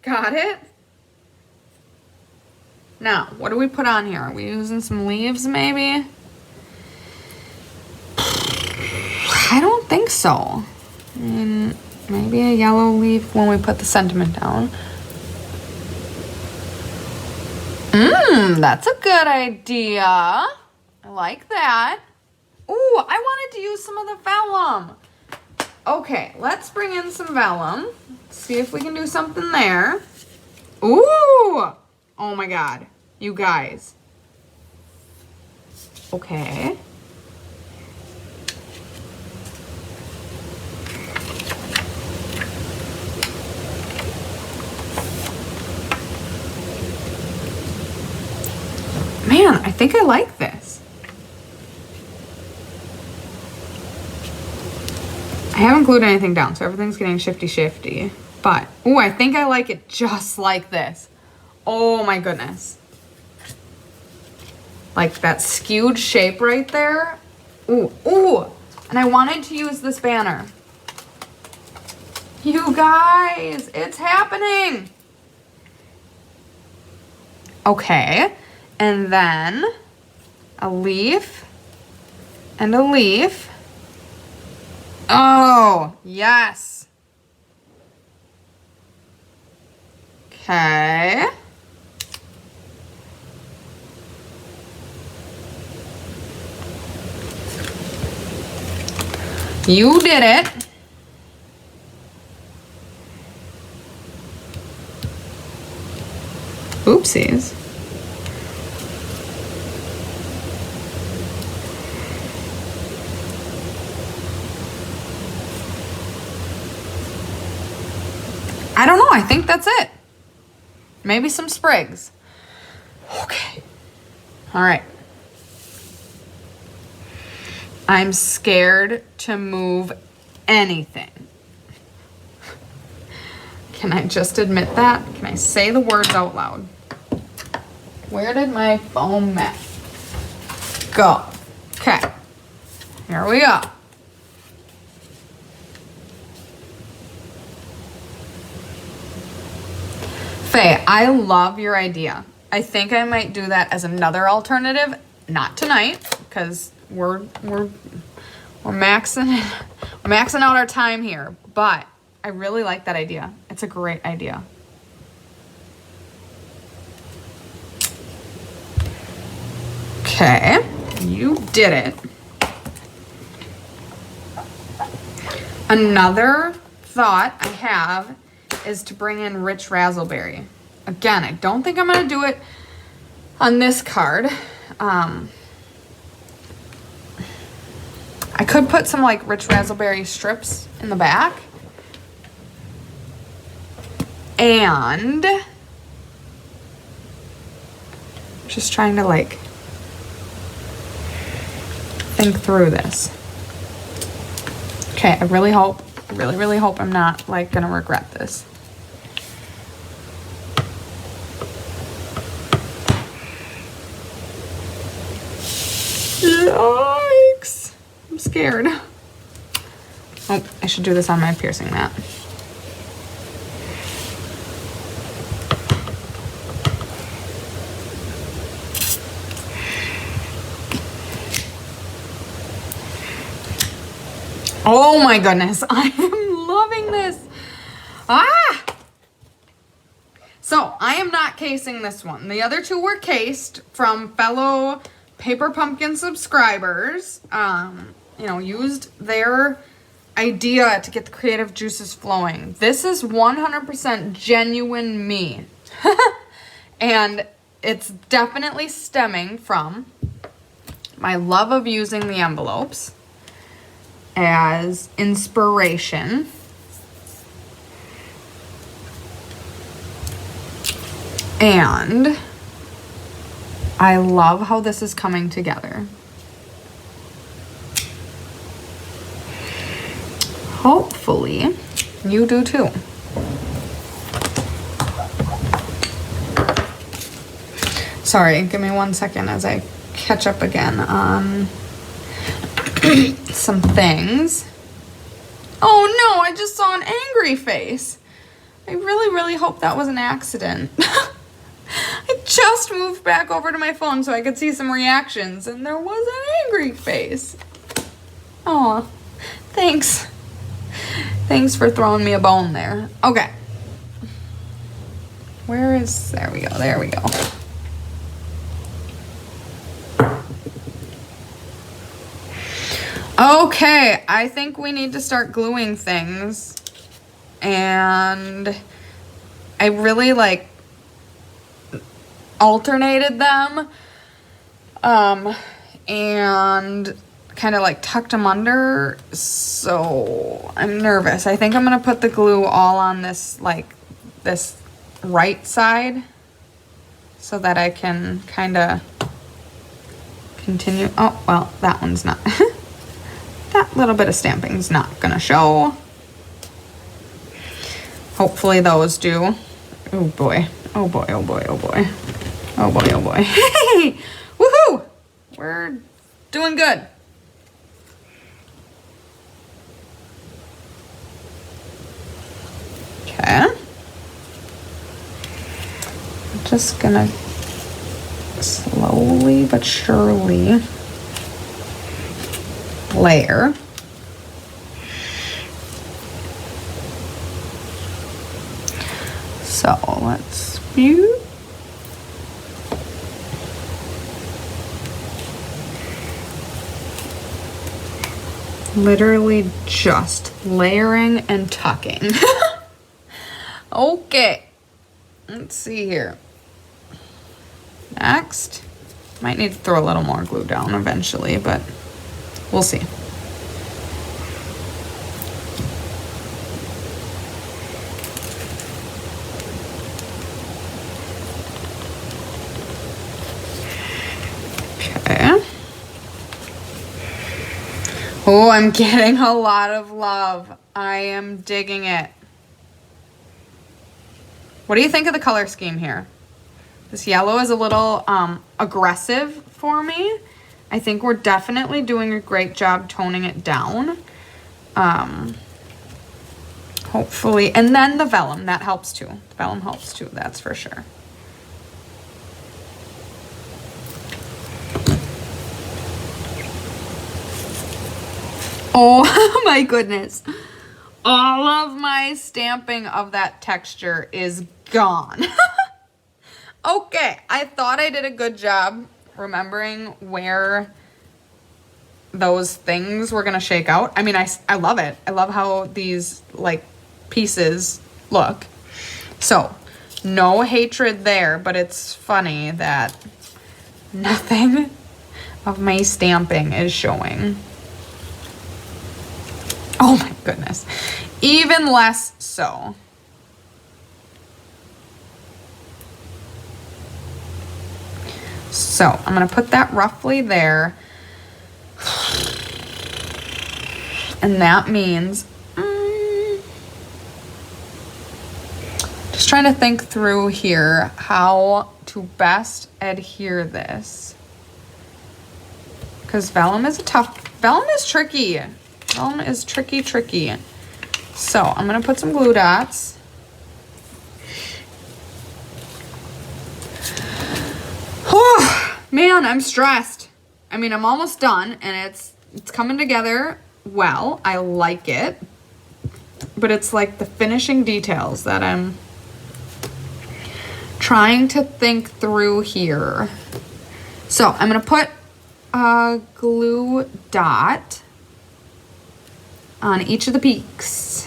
Got it? Now, what do we put on here? Are we using some leaves, maybe? I don't think so. I mean, maybe a yellow leaf when we put the sentiment down. That's a good idea. I like that. Ooh, I wanted to use some of the vellum. Okay, let's bring in some vellum. See if we can do something there. Ooh! Oh my god. You guys. Okay. Man, I think I like this. I haven't glued anything down, so everything's getting shifty. But, ooh, I think I like it just like this. Oh my goodness. Like that skewed shape right there. Ooh, ooh. And I wanted to use this banner. You guys, it's happening. Okay, and then a leaf and a leaf. Oh, yes. Okay. You did it. Oopsies. I don't know. I think that's it. Maybe some sprigs. Okay. All right. I'm scared to move anything. Can I just admit that? Can I say the words out loud? Where did my foam mat go? Okay. Here we go. Faye, I love your idea. I think I might do that as another alternative. Not tonight, because we're maxing out our time here. But I really like that idea. It's a great idea. Okay, you did it. Another thought I have is to bring in rich razzleberry. Again, I don't think I'm gonna do it on this card. I could put some like rich razzleberry strips in the back. And just trying to like think through this. Okay, I really hope I'm not like gonna regret this. Yikes! I'm scared. Oh, I should do this on my piercing mat. Oh my goodness, I am loving this. Ah! So I am not casing this one. The other two were cased from fellow Paper Pumpkin subscribers. You know, used their idea to get the creative juices flowing. This is 100% genuine me. And it's definitely stemming from my love of using the envelopes as inspiration. And I love how this is coming together. Hopefully you do too. Sorry, give me 1 second as I catch up again on some things. Oh no, I just saw an angry face. I really hope that was an accident. I just moved back over to my phone so I could see some reactions, and there was an angry face. Oh, thanks. Thanks for throwing me a bone there. Okay. There we go. Okay, I think we need to start gluing things. And I really like alternated them and kind of like tucked them under, so I'm nervous. I think I'm gonna put the glue all on this, like this right side, so that I can kind of continue. Oh well, that one's not that little bit of stamping is not gonna show. Hopefully those do. Oh boy, oh boy, oh boy, oh boy. Oh boy, oh boy. Hey, woohoo! We're doing good. Okay. I'm just gonna slowly but surely layer. So let's spew. Literally just layering and tucking. Okay, let's see here. Next, might need to throw a little more glue down eventually, but we'll see. Okay. Oh, I'm getting a lot of love. I am digging it. What do you think of the color scheme here? This yellow is a little aggressive for me. I think we're definitely doing a great job toning it down. Hopefully, and then the vellum, that helps too. The vellum helps too, that's for sure. Oh my goodness. All of my stamping of that texture is gone. Okay, I thought I did a good job remembering where those things were gonna shake out. I mean, I love it. I love how these like pieces look. So, no hatred there, but it's funny that nothing of my stamping is showing. Oh my goodness. Even less so. So I'm going to put that roughly there. And that means, just trying to think through here how to best adhere this. Because vellum is vellum is tricky. Vellum is tricky. So I'm going to put some glue dots. Oh, man, I'm stressed. I mean, I'm almost done and it's coming together well. I like it. But it's like the finishing details that I'm trying to think through here. So I'm going to put a glue dot on each of the peaks.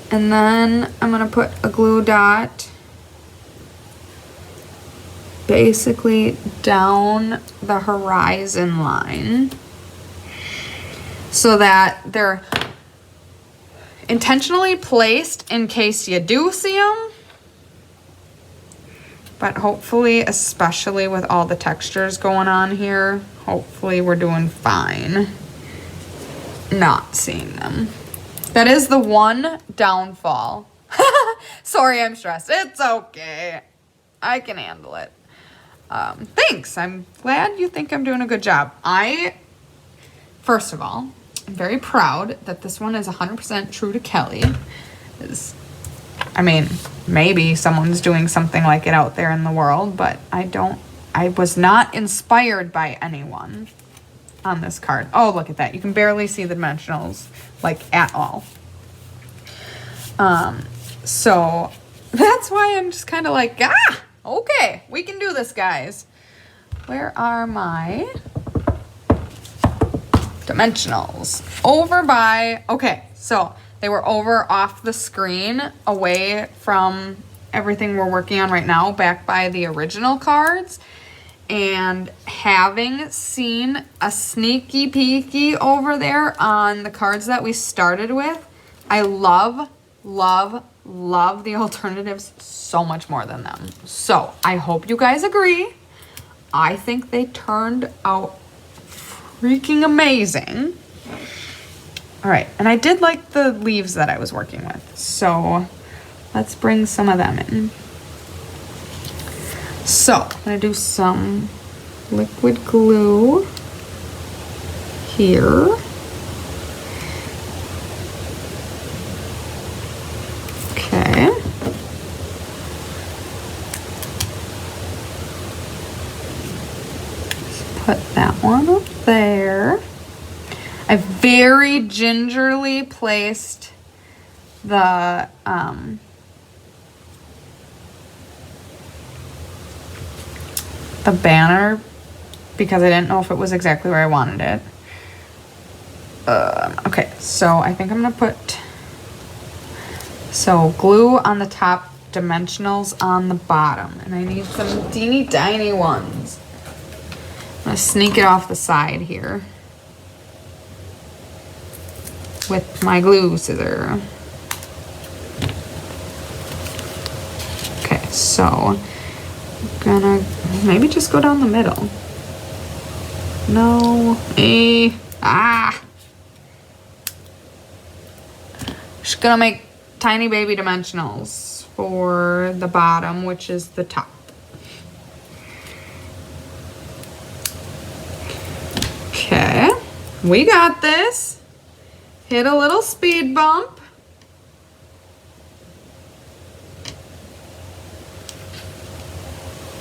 And then I'm going to put a glue dot basically down the horizon line so that they're intentionally placed in case you do see them. But hopefully, especially with all the textures going on here, hopefully we're doing fine not seeing them. That is the one downfall. Sorry, I'm stressed. It's okay. I can handle it. Thanks. I'm glad you think I'm doing a good job. First of all, I'm very proud that this one is 100% true to Kelly. I mean, maybe someone's doing something like it out there in the world, but I was not inspired by anyone on this card. Oh, look at that. You can barely see the dimensionals, like, at all. So that's why I'm just kind of like, okay, we can do this, guys. Where are my dimensionals? Okay, so they were over off the screen, away from everything we're working on right now, back by the original cards. And having seen a sneaky peeky over there on the cards that we started with, I love the alternatives so much more than them. So I hope you guys agree. I think they turned out freaking amazing. All right, and I did like the leaves that I was working with, so let's bring some of them in. So I'm gonna do some liquid glue here. Okay. Let's put that one up there. I very gingerly placed the banner because I didn't know if it was exactly where I wanted it. Okay, so I think I'm gonna put glue on the top, dimensionals on the bottom, and I need some teeny tiny ones. I'm gonna sneak it off the side here with my glue scissor. Okay, so I'm gonna maybe just go down the middle. No, Just gonna make tiny baby dimensionals for the bottom, which is the top. Okay, we got this. Hit a little speed bump.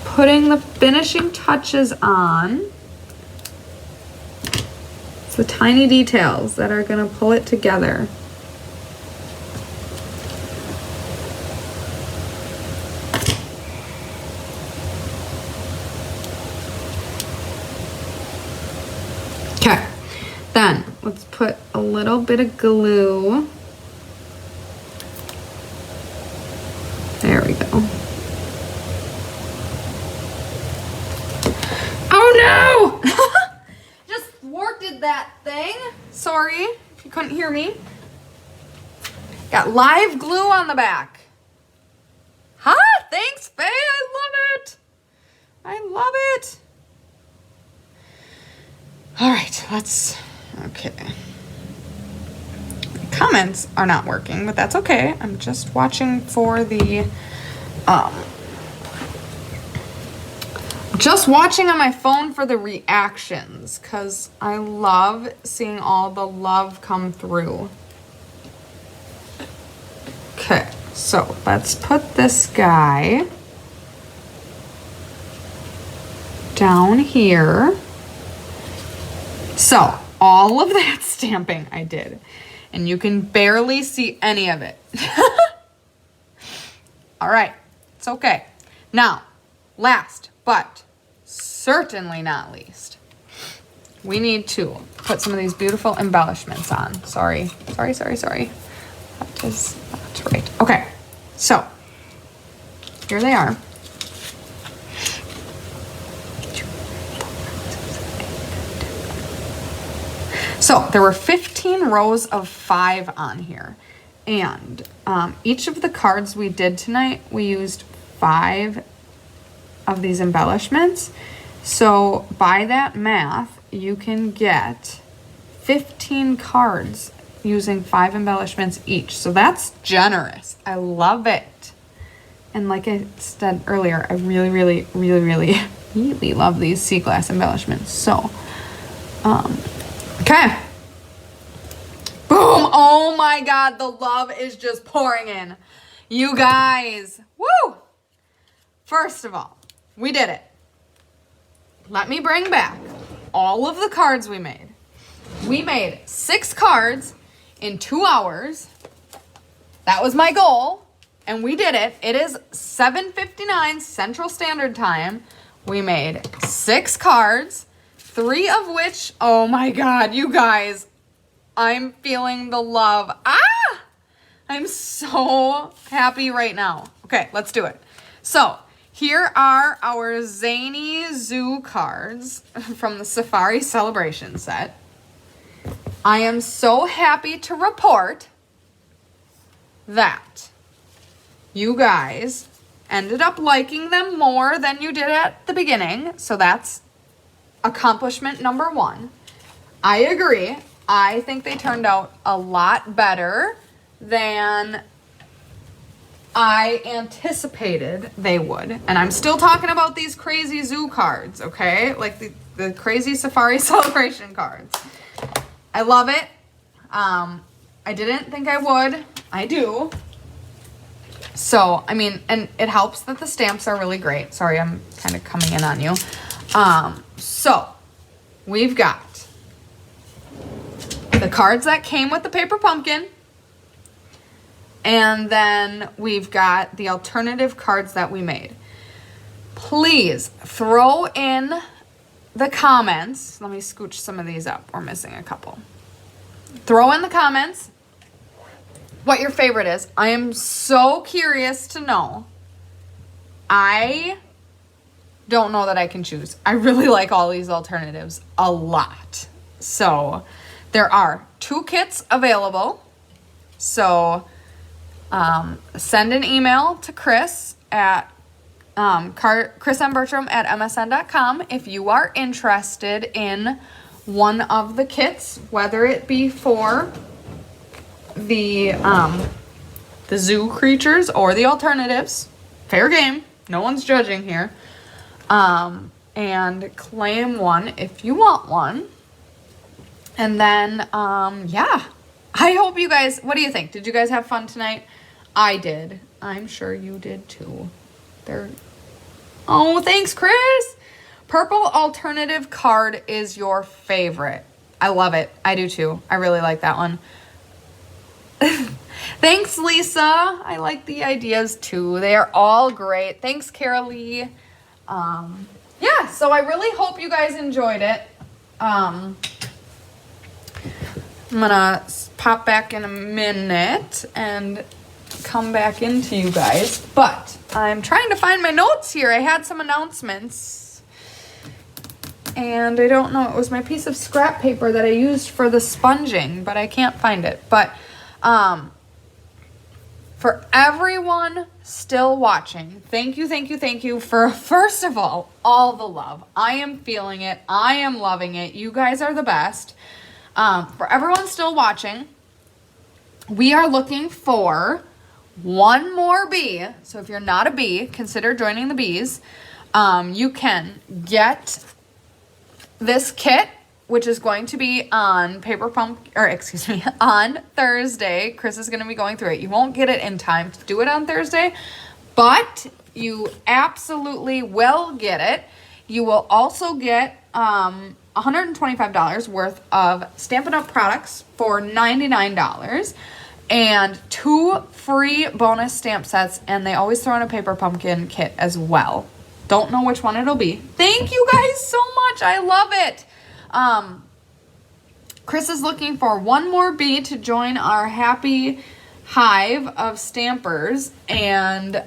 Putting the finishing touches on. It's the tiny details that are gonna pull it together. Okay, then let's put a little bit of glue. There we go. Oh no! Just thwarted that thing. Sorry if you couldn't hear me. Got live glue on the back. Huh? Thanks, Faye. I love it. I love it. All right, okay. Comments are not working, but that's okay. I'm just watching for the, just watching on my phone for the reactions, because I love seeing all the love come through. Okay, so let's put this guy down here. So all of that stamping I did, and you can barely see any of it. All right, it's okay. Now, last but certainly not least, we need to put some of these beautiful embellishments on. Sorry. That is not right. Okay, so here they are. So there were 15 rows of 5 on here, and each of the cards we did tonight, we used 5 of these embellishments. So by that math, you can get 15 cards using 5 embellishments each. So that's generous. I love it. And like I said earlier, I really love these sea glass embellishments. So, okay. Boom. Oh my God. The love is just pouring in. You guys. Woo. First of all, we did it. Let me bring back all of the cards we made. We made 6 cards in 2 hours. That was my goal. And we did it. It is 7:59 Central Standard Time. We made 6 cards, 3 of which, oh my God, you guys, I'm feeling the love. I'm so happy right now. Okay, let's do it. So here are our Zany Zoo cards from the Safari Celebration set. I am so happy to report that you guys ended up liking them more than you did at the beginning. So that's accomplishment number 1. I agree. I think they turned out a lot better than I anticipated they would. And I'm still talking about these crazy zoo cards, okay? Like the crazy safari celebration cards. I love it. I didn't think I would. I do. So, I mean, and it helps that the stamps are really great. Sorry, I'm kind of coming in on you. So, we've got the cards that came with the paper pumpkin. And then we've got the alternative cards that we made. Please throw in the comments. Let me scooch some of these up. We're missing a couple. Throw in the comments what your favorite is. I am so curious to know. I don't know that I can choose. I really like all these alternatives a lot. So there are 2 kits available. So send an email to Chris at chrismbertram@msn.com if you are interested in one of the kits, whether it be for the zoo creatures or the alternatives. Fair game. No one's judging here. And claim one if you want one. And then, yeah. I hope you guys, what do you think? Did you guys have fun tonight? I did. I'm sure you did too. Oh, thanks, Chris. Purple alternative card is your favorite. I love it. I do too. I really like that one. Thanks, Lisa. I like the ideas too. They are all great. Thanks, Carolee. Yeah, so I really hope you guys enjoyed it. I'm gonna pop back in a minute and come back into you guys, but I'm trying to find my notes here. I had some announcements and I don't know, it was my piece of scrap paper that I used for the sponging, but I can't find it. But for everyone still watching, thank you for, first of all the love. I am feeling it. I am loving it. You guys are the best. For everyone still watching, we are looking for one more bee. So if you're not a bee, consider joining the bees. You can get this kit, which is going to be on on Thursday. Chris is going to be going through it. You won't get it in time to do it on Thursday, but you absolutely will get it. You will also get $125 worth of Stampin' Up! Products for $99 and 2 free bonus stamp sets, and they always throw in a paper pumpkin kit as well. Don't know which one it'll be. Thank you guys so much. I love it. Chris is looking for one more bee to join our happy hive of stampers, and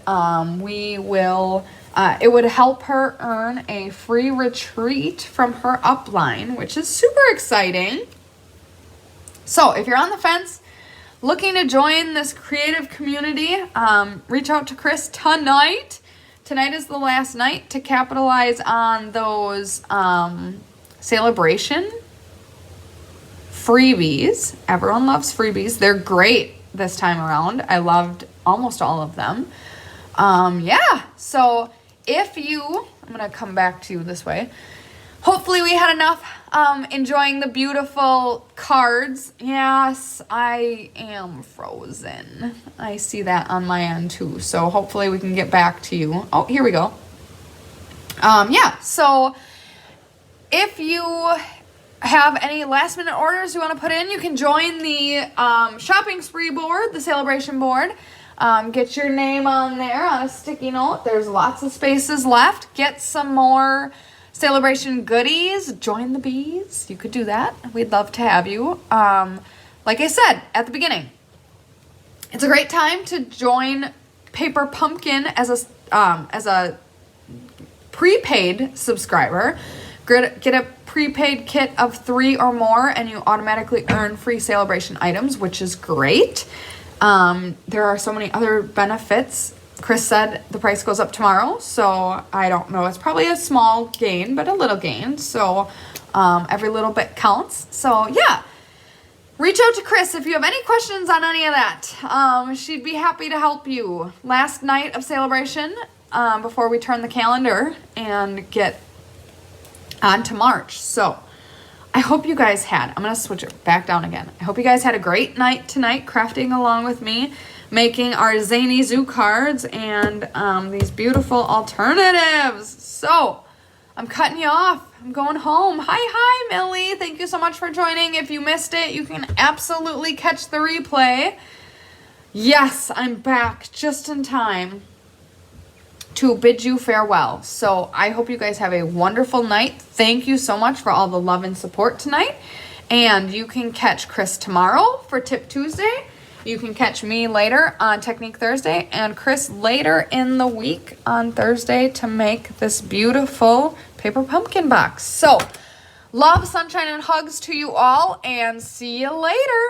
we will it would help her earn a free retreat from her upline, which is super exciting. So if you're on the fence looking to join this creative community, reach out to Chris tonight. Tonight is the last night to capitalize on those sale-a-bration freebies. Everyone loves freebies. They're great this time around. I loved almost all of them. Yeah, so if you, I'm going to come back to you this way. Hopefully we had enough enjoying the beautiful cards. Yes, I am frozen. I see that on my end too. So hopefully we can get back to you. Oh, here we go. Yeah, so if you have any last minute orders you want to put in, you can join the shopping spree board, the sale-a-bration board. Get your name on there on a sticky note. There's lots of spaces left. Get some more sale-a-bration goodies. Join the bees. You could do that. We'd love to have you. Like I said at the beginning, it's a great time to join Paper Pumpkin as a prepaid subscriber. Get a prepaid kit of 3 or more, and you automatically earn free sale-a-bration items, which is great. There are so many other benefits. Chris said the price goes up tomorrow, so I don't know. It's probably a small gain, but a little gain. So every little bit counts. So yeah. reach out to Chris if you have any questions on any of that. She'd be happy to help you. Last night of sale-a-bration, before we turn the calendar and get on to March. So I hope you guys had, I'm going to switch it back down again. I hope you guys had a great night tonight crafting along with me, making our zany zoo cards and these beautiful alternatives. So I'm cutting you off. I'm going home. Hi, Millie. Thank you so much for joining. If you missed it, you can absolutely catch the replay. Yes, I'm back just in time to bid you farewell. So I hope you guys have a wonderful night. Thank you so much for all the love and support tonight. And you can catch Chris tomorrow for Tip Tuesday. You can catch me later on Technique Thursday and Chris later in the week on Thursday to make this beautiful paper pumpkin box. So love, sunshine, and hugs to you all, and see you later.